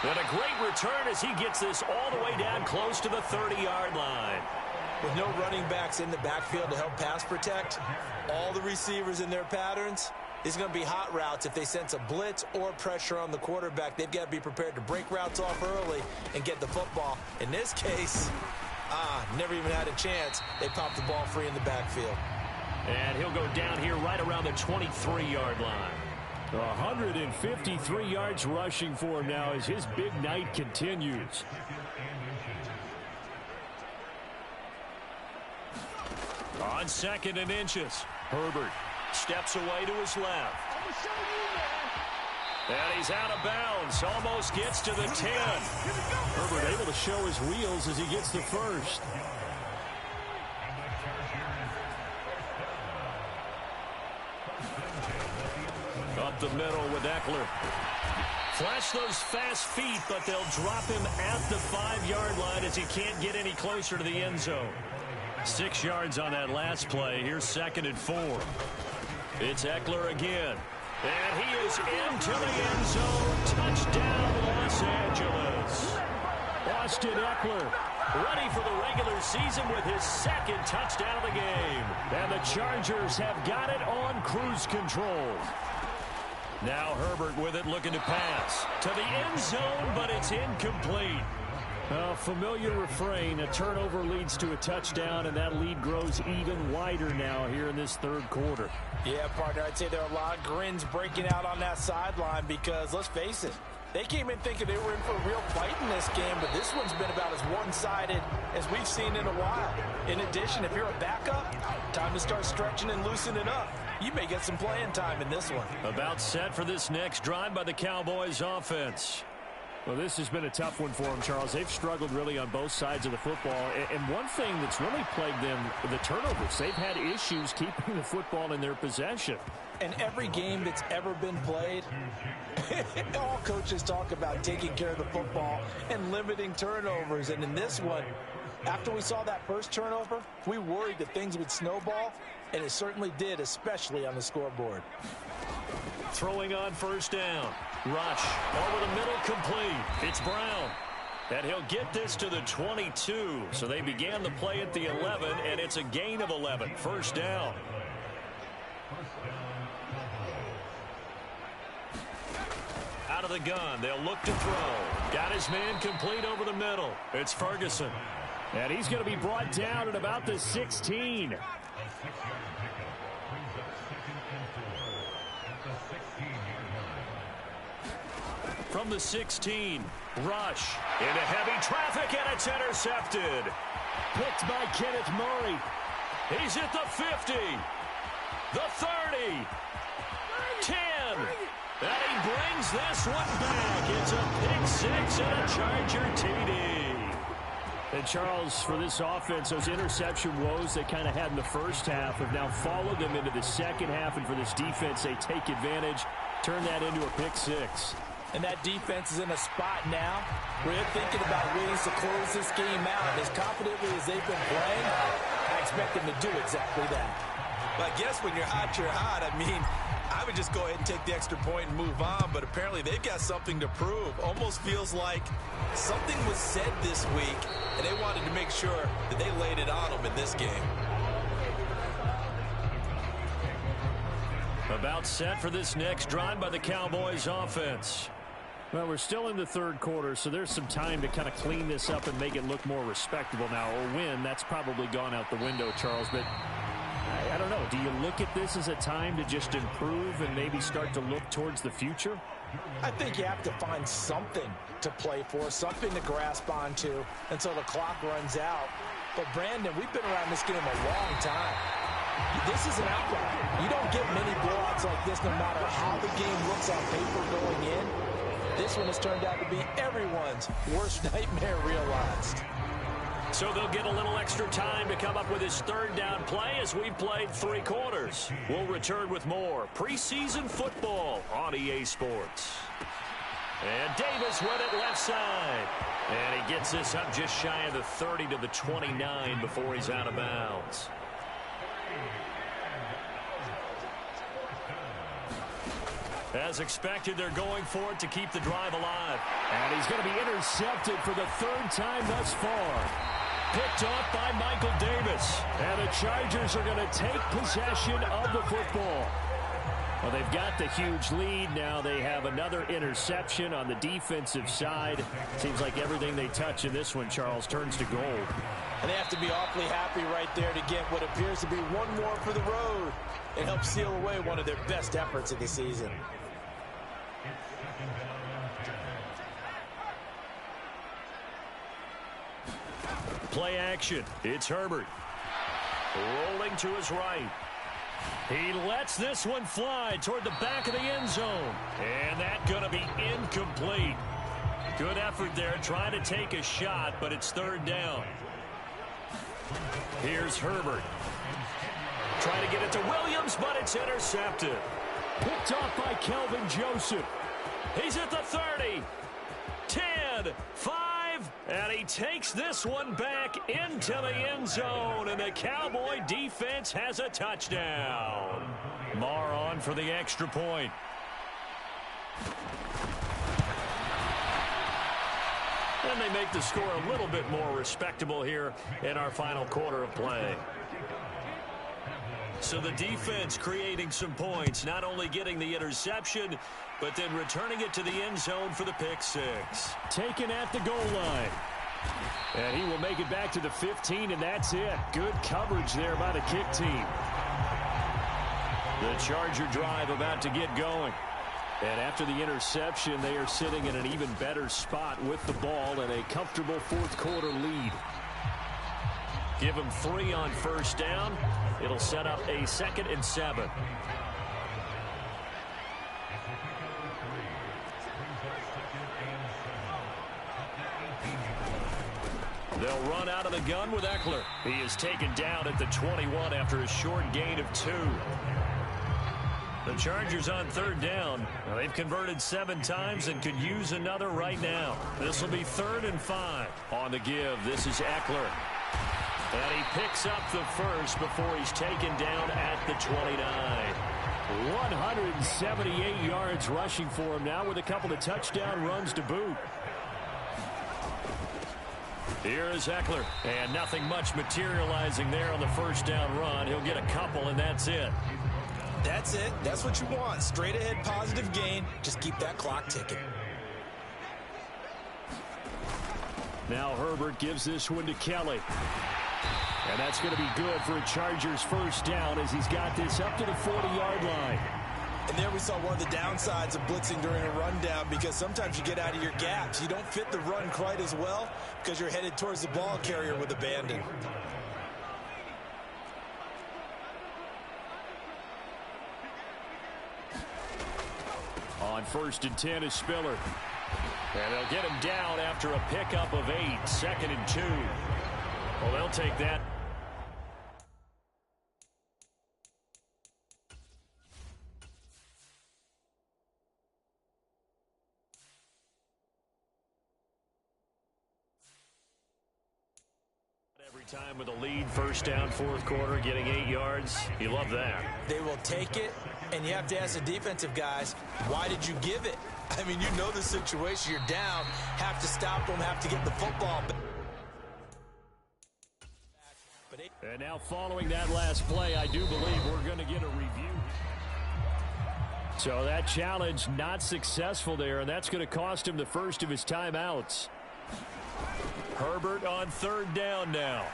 Speaker 4: And a great return as he gets this all the way down close to the 30-yard line.
Speaker 5: With no running backs in the backfield to help pass protect, all the receivers in their patterns, it's going to be hot routes. If they sense a blitz or pressure on the quarterback, they've got to be prepared to break routes off early and get the football. In this case, never even had a chance. They popped the ball free in the backfield.
Speaker 4: And he'll go down here right around the 23-yard line. 153 yards rushing for him now as his big night continues. On 2nd and inches, Herbert steps away to his left. And he's out of bounds. Almost gets to the 10. Herbert able to show his wheels as he gets the first. Up the middle with Eckler. Flash those fast feet, but they'll drop him at the 5-yard line as he can't get any closer to the end zone. 6 yards on that last play. Here's 2nd and 4. It's Eckler again. And he is into the end zone. Touchdown, Los Angeles. Austin Eckler ready for the regular season with his 2nd touchdown of the game. And the Chargers have got it on cruise control. Now Herbert with it, looking to pass to the end zone, but it's incomplete. A familiar refrain, a turnover leads to a touchdown, and that lead grows even wider now here in this 3rd quarter.
Speaker 5: Yeah, partner, I'd say there are a lot of grins breaking out on that sideline because, let's face it, they came in thinking they were in for a real fight in this game, but this one's been about as one-sided as we've seen in a while. In addition, if you're a backup, time to start stretching and loosening up. You may get some playing time in this one.
Speaker 4: About set for this next drive by the Cowboys offense. Well, this has been a tough one for them, Charles. They've struggled really on both sides of the football. And one thing that's really plagued them, the turnovers. They've had issues keeping the football in their possession.
Speaker 5: And every game that's ever been played, all coaches talk about taking care of the football and limiting turnovers. And in this one, after we saw that first turnover, we worried that things would snowball, and it certainly did, especially on the scoreboard.
Speaker 4: Throwing on 1st down. Rush over the middle, complete. It's Brown. And he'll get this to the 22. So they began the play at the 11, and it's a gain of 11. 1st down. Out of the gun. They'll look to throw. Got his man complete over the middle. It's Ferguson. And he's going to be brought down at about the 16. From the 16, Rush into heavy traffic, and it's intercepted. Picked by Kenneth Murray. He's at the 50, the 30, 10, and he brings this one back. It's a pick 6 and a Charger TD. And Charles, for this offense, those interception woes they kind of had in the first half have now followed them into the second half, and for this defense, they take advantage, turn that into a pick 6.
Speaker 5: And that defense is in a spot now where they're thinking about ways to close this game out. As confidently as they've been playing, I expect them to do exactly that.
Speaker 6: But I guess when you're hot, you're hot. I mean, I would just go ahead and take the extra point and move on, but apparently they've got something to prove. Almost feels like something was said this week, and they wanted to make sure that they laid it on them in this game.
Speaker 4: About set for this next drive by the Cowboys offense. Well, we're still in the 3rd quarter, so there's some time to kind of clean this up and make it look more respectable now. A win, that's probably gone out the window, Charles, but I don't know. Do you look at this as a time to just improve and maybe start to look towards the future?
Speaker 5: I think you have to find something to play for, something to grasp onto until the clock runs out. But, Brandon, we've been around this game a long time. This is an outlier. You don't get many blowouts like this no matter how the game looks on paper going in. This one has turned out to be everyone's worst nightmare realized.
Speaker 4: So they'll get a little extra time to come up with his 3rd down play as we've played 3 quarters. We'll return with more preseason football on EA Sports. And Davis went it left side. And he gets this up just shy of the 30 to the 29 before he's out of bounds. As expected, they're going for it to keep the drive alive. And he's going to be intercepted for the third time thus far. Picked off by Michael Davis. And the Chargers are going to take possession of the football. Well, they've got the huge lead. Now they have another interception on the defensive side. Seems like everything they touch in this one, Charles, turns to gold.
Speaker 5: And they have to be awfully happy right there to get what appears to be one more for the road. It helps seal away one of their best efforts of the season.
Speaker 4: Play action. It's Herbert. Rolling to his right. He lets this one fly toward the back of the end zone. And that's going to be incomplete. Good effort there trying to take a shot, but it's third down. Here's Herbert. Trying to get it to Williams, but it's intercepted. Picked off by Kelvin Joseph. He's at the 30. 10, 5, and he takes this one back into the end zone, and the Cowboy defense has a touchdown. Marr on for the extra point. And they make the score a little bit more respectable here in our final quarter of play. So the defense creating some points, not only getting the interception, but then returning it to the end zone for the pick six. Taken at the goal line. And he will make it back to the 15, and that's it. Good coverage there by the kick team. The Charger drive about to get going. And after the interception, they are sitting in an even better spot with the ball and a comfortable fourth quarter lead. Give them 3 on first down. It'll set up a 2nd and 7. They'll run out of the gun with Eckler. He is taken down at the 21 after a short gain of 2. The Chargers on third down. Well, they've converted 7 times and could use another right now. This will be 3rd and 5. On the give, this is Eckler. And he picks up the first before he's taken down at the 29. 178 yards rushing for him now with a couple of touchdown runs to boot. Here is Eckler. And nothing much materializing there on the first down run. He'll get a couple, and that's it.
Speaker 5: That's it. That's what you want. Straight ahead positive gain. Just keep that clock ticking.
Speaker 4: Now Herbert gives this one to Kelly. And that's going to be good for a Chargers first down as he's got this up to the 40-yard line.
Speaker 5: And there we saw one of the downsides of blitzing during a rundown, because sometimes you get out of your gaps. You don't fit the run quite as well because you're headed towards the ball carrier with abandon.
Speaker 4: On 1st and 10 is Spiller. And they'll get him down after a pickup of 8. 2nd and 2. Well, they'll take that. Every time with a lead, first down, fourth quarter, getting 8 yards. You love that.
Speaker 5: They will take it, and you have to ask the defensive guys, why did you give it? I mean, you know the situation. You're down, have to stop them, have to get the football back.
Speaker 4: And now following that last play, I do believe we're going to get a review. So that challenge not successful there, and that's going to cost him the first of his timeouts. Herbert on third down now.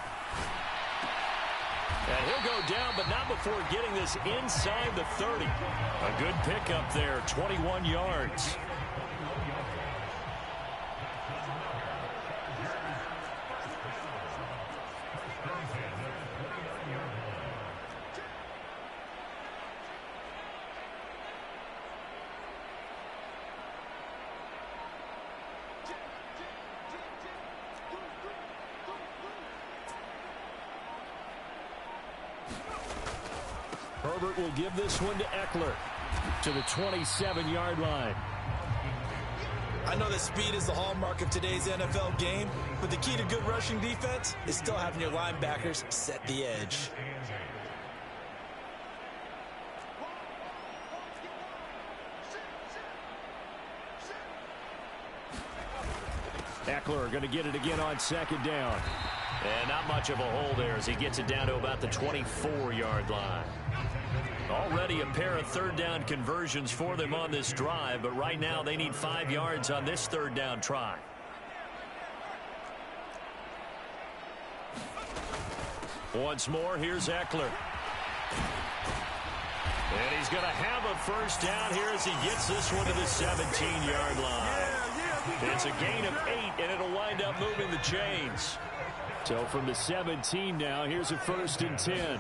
Speaker 4: And he'll go down, but not before getting this inside the 30. A good pickup there, 21 yards. Herbert will give this one to Eckler to the 27-yard line.
Speaker 5: know that speed is the hallmark of today's NFL game, but the key to good rushing defense is still having your linebackers set the edge.
Speaker 4: Eckler going to get it again on second down.
Speaker 7: And not much of a hole there as he gets it down to about the 24-yard line. Already a pair of third down conversions for them on this drive, but right now they need 5 yards on this third down try. Once more, here's Eckler. And he's going to have a first down here as he gets this one to the 17-yard line. It's a gain of 8, and it'll wind up moving the chains.
Speaker 4: So from the 17 now, here's a 1st and 10.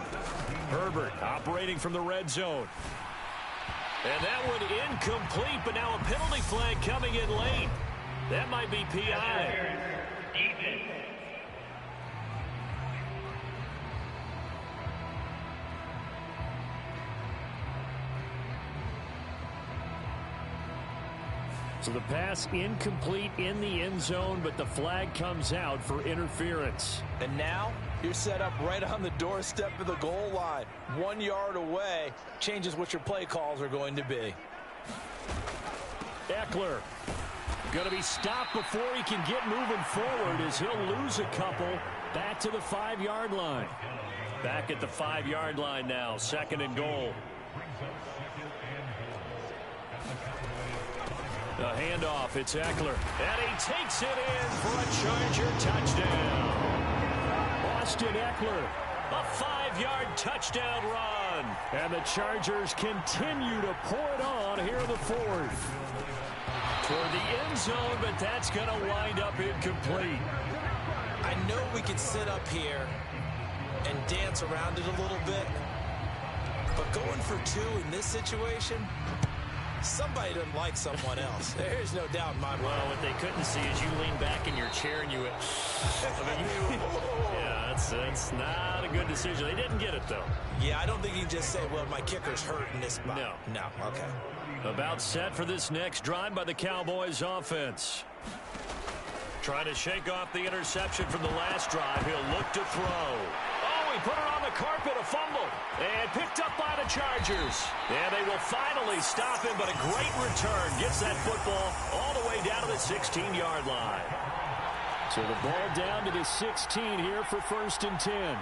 Speaker 7: Herbert operating from the red zone. And that one incomplete, but now a penalty flag coming in late. That might be PI.
Speaker 4: So the pass incomplete in the end zone, but the flag comes out for interference.
Speaker 5: And now you're set up right on the doorstep of the goal line. 1 yard away changes what your play calls are going to be.
Speaker 4: Eckler going to be stopped before he can get moving forward as he'll lose a couple back to the 5-yard line.
Speaker 7: Back at the 5-yard line now, 2nd and goal.
Speaker 4: The handoff, it's Eckler. And he takes it in for a Charger touchdown. Austin Eckler, a 5-yard touchdown run. And the Chargers continue to pour it on here in the 4th. Toward the end zone, but that's going to wind up incomplete.
Speaker 5: I know we can sit up here and dance around it a little bit, but going for 2 in this situation, somebody doesn't like someone else. There's no doubt in my mind.
Speaker 7: Well, what they couldn't see is you lean back in your chair and you went, yeah, that's not a good decision. They didn't get it, though.
Speaker 5: Yeah, I don't think you can just say, well, my kicker's hurt in this spot.
Speaker 7: No.
Speaker 5: Okay.
Speaker 4: About set for this next drive by the Cowboys offense.
Speaker 7: Trying to shake off the interception from the last drive. He'll look to throw. Oh, he put it on the carpet, a fumble. And picked up by the Chargers. And they will finally stop him, but a great return. Gets that football all the way down to the 16-yard line.
Speaker 4: So the ball down to the 16 here for 1st and 10.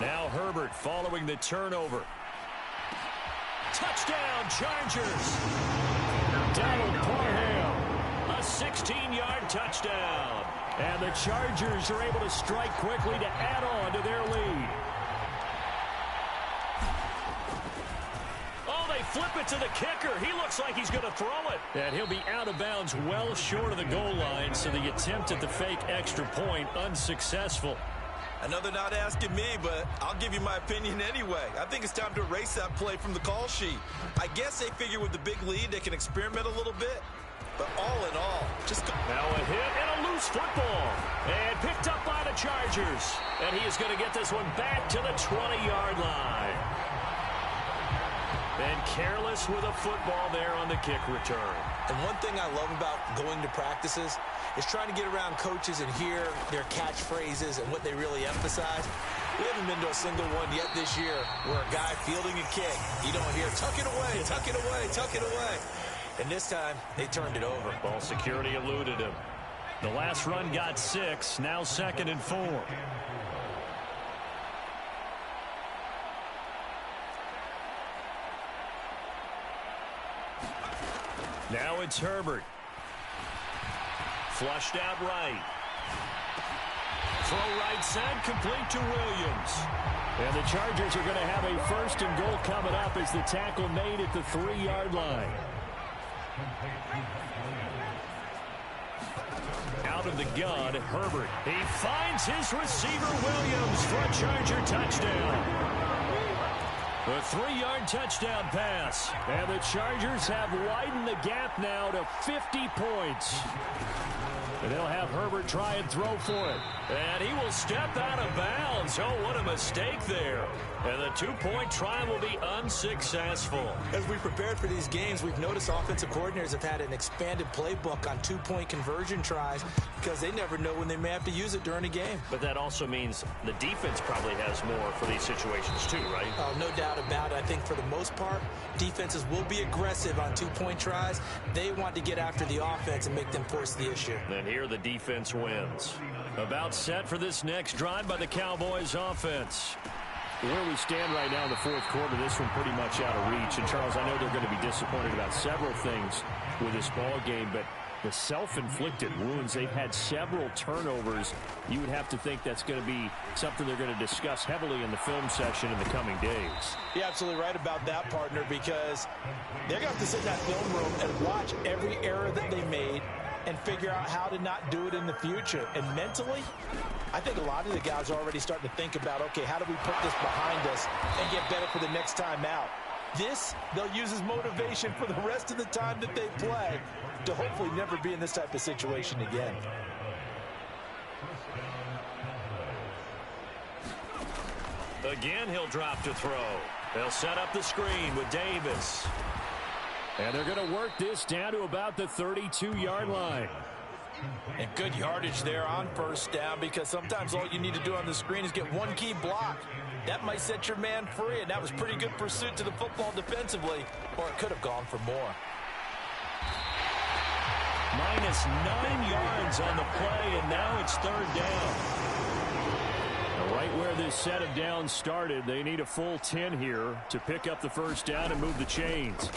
Speaker 7: Now Herbert following the turnover.
Speaker 4: Touchdown, Chargers. Donald Parham, a 16-yard touchdown. And the Chargers are able to strike quickly to add on to their lead.
Speaker 7: Oh, they flip it to the kicker. He looks like he's going to throw it.
Speaker 4: And he'll be out of bounds well short of the goal line, so the attempt at the fake extra point unsuccessful.
Speaker 5: I know they're not asking me, but I'll give you my opinion anyway. I think it's time to erase that play from the call sheet. I guess they figure with the big lead they can experiment a little bit. But all in all, just go.
Speaker 7: Now a hit and a loose football. And picked up by the Chargers. And he is going to get this one back to the 20-yard line. And careless with a football there on the kick return.
Speaker 5: And one thing I love about going to practices is trying to get around coaches and hear their catchphrases and what they really emphasize. We haven't been to a single one yet this year where a guy fielding a kick, you don't hear, tuck it away, tuck it away, tuck it away. And this time, they turned it over.
Speaker 7: Ball security eluded him.
Speaker 4: The last run got 6, now 2nd and 4. Now it's Herbert.
Speaker 7: Flushed out right.
Speaker 4: Throw right side, complete to Williams. And the Chargers are going to have a 1st and goal coming up as the tackle made at the 3-yard line. Out of the gun, Herbert. He finds his receiver, Williams, for a Charger touchdown. A 3-yard touchdown pass. And the Chargers have widened the gap now to 50 points. And they'll have Herbert try and throw for it.
Speaker 7: And he will step out of bounds. Oh, what a mistake there. And the two-point try will be unsuccessful.
Speaker 5: As we prepared for these games, we've noticed offensive coordinators have had an expanded playbook on two-point conversion tries because they never know when they may have to use it during a game.
Speaker 7: But that also means the defense probably has more for these situations too, right?
Speaker 5: No doubt about it. I think for the most part, defenses will be aggressive on two-point tries. They want to get after the offense and make them force the issue.
Speaker 7: And here the defense wins. About set for this next drive by the Cowboys offense.
Speaker 4: Where we stand right now in the fourth quarter, this one pretty much out of reach. And, Charles, I know they're going to be disappointed about several things with this ball game, but the self-inflicted wounds, they've had several turnovers. You would have to think that's going to be something they're going to discuss heavily in the film session in the coming days.
Speaker 5: You're absolutely right about that, partner, because they're going to have to sit in that film room and watch every error that they made and figure out how to not do it in the future. And mentally, I think a lot of the guys are already starting to think about, okay, how do we put this behind us and get better for the next time out? This, they'll use as motivation for the rest of the time that they play to hopefully never be in this type of situation again.
Speaker 7: Again, he'll drop to throw. They'll set up the screen with Davis.
Speaker 4: And they're going to work this down to about the 32-yard line.
Speaker 5: And good yardage there on first down, because sometimes all you need to do on the screen is get one key block. That might set your man free, and that was pretty good pursuit to the football defensively, or it could have gone for more.
Speaker 7: Minus 9 yards on the play, and now it's third down.
Speaker 4: Now, right where this set of downs started, they need a full 10 here to pick up the first down and move the chains.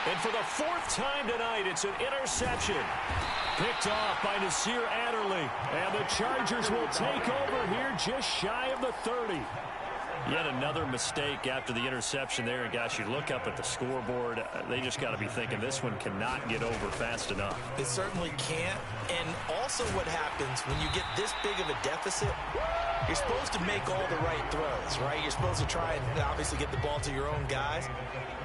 Speaker 7: And for the fourth time tonight, it's an interception. Picked off by Nasir Adderley.
Speaker 4: And the Chargers will take over here just shy of the 30.
Speaker 7: Yet another mistake after the interception there. And, gosh, you look up at the scoreboard, they just got to be thinking this one cannot get over fast enough.
Speaker 5: It certainly can't. And also what happens when you get this big of a deficit, you're supposed to make all the right throws, right? You're supposed to try and obviously get the ball to your own guys.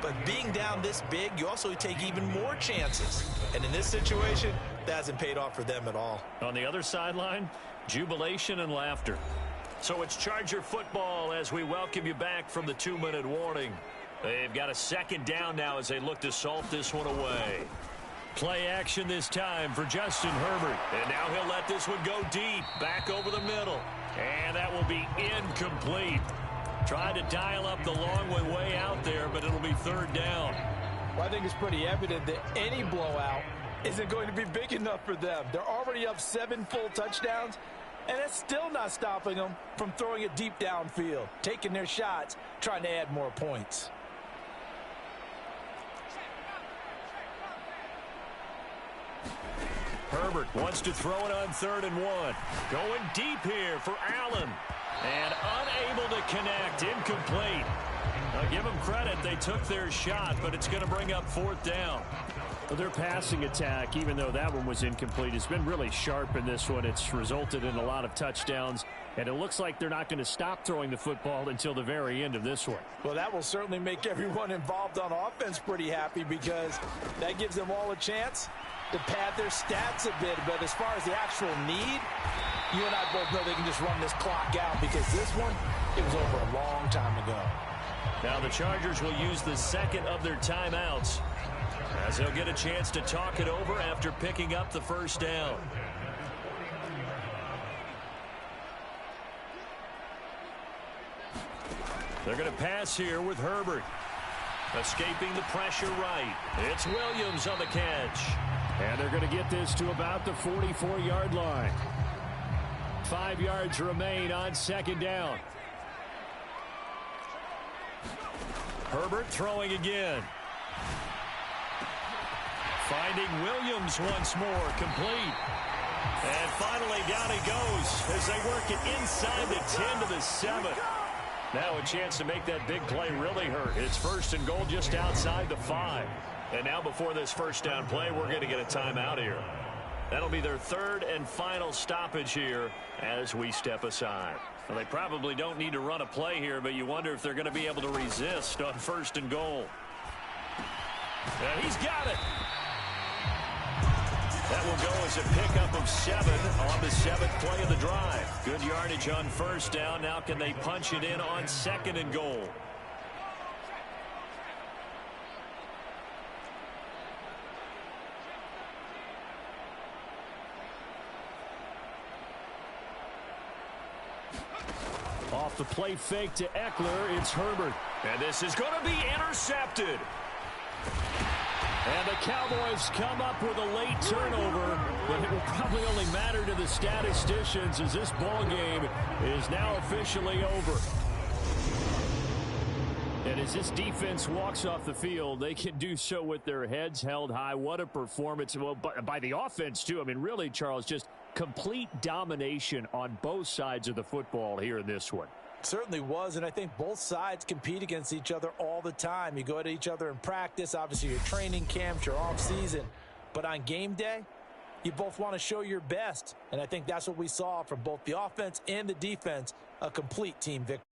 Speaker 5: But being down this big, you also take even more chances. And in this situation, that hasn't paid off for them at all.
Speaker 7: On the other sideline, jubilation and laughter. So it's Charger football as we welcome you back from the 2-minute warning. They've got a second down now as they look to salt this one away. Play action this time for Justin Herbert. And now he'll let this one go deep, back over the middle. And that will be incomplete. Tried to dial up the long way out there, but it'll be third down.
Speaker 5: Well, I think it's pretty evident that any blowout isn't going to be big enough for them. They're already up 7 full touchdowns, and it's still not stopping them from throwing it deep downfield, taking their shots, trying to add more points.
Speaker 7: Herbert wants to throw it on 3rd and 1. Going deep here for Allen. And unable to connect, incomplete. I'll give them credit, they took their shot, but it's going to bring up 4th down.
Speaker 4: Well, their passing attack, even though that one was incomplete, has been really sharp in this one. It's resulted in a lot of touchdowns, and it looks like they're not going to stop throwing the football until the very end of this one.
Speaker 5: Well, that will certainly make everyone involved on offense pretty happy, because that gives them all a chance to pad their stats a bit. But as far as the actual need, you and I both know they can just run this clock out, because this one, it was over a long time ago.
Speaker 7: Now the Chargers will use the second of their timeouts as they'll get a chance to talk it over after picking up the first down. They're going to pass here with Herbert. Escaping the pressure right. It's Williams on the catch.
Speaker 4: And they're going to get this to about the 44-yard line. 5 yards remain on second down.
Speaker 7: Herbert throwing again. Finding Williams once more, complete. And finally down he goes as they work it inside the 10 to the 7. Now a chance to make that big play really hurt. It's 1st and goal just outside the 5. And now before this first down play, we're going to get a timeout here. That'll be their 3rd and final stoppage here as we step aside. Well, they probably don't need to run a play here, but you wonder if they're going to be able to resist on 1st and goal. And he's got it. That will go as a pickup of 7 on the 7th play of the drive. Good yardage on first down. Now can they punch it in on 2nd and goal?
Speaker 4: Off the play fake to Eckler, it's Herbert.
Speaker 7: And this is going to be intercepted.
Speaker 4: And the Cowboys come up with a late turnover, but it will probably only matter to the statisticians as this ball game is now officially over. And as this defense walks off the field, they can do so with their heads held high. What a performance. Well, by the offense, too. I mean, really, Charles, just complete domination on both sides of the football here in this one.
Speaker 5: Certainly was, and I think both sides compete against each other all the time. You go at each other in practice, obviously your training camps, your off-season. But on game day, you both want to show your best. And I think that's what we saw from both the offense and the defense, a complete team victory.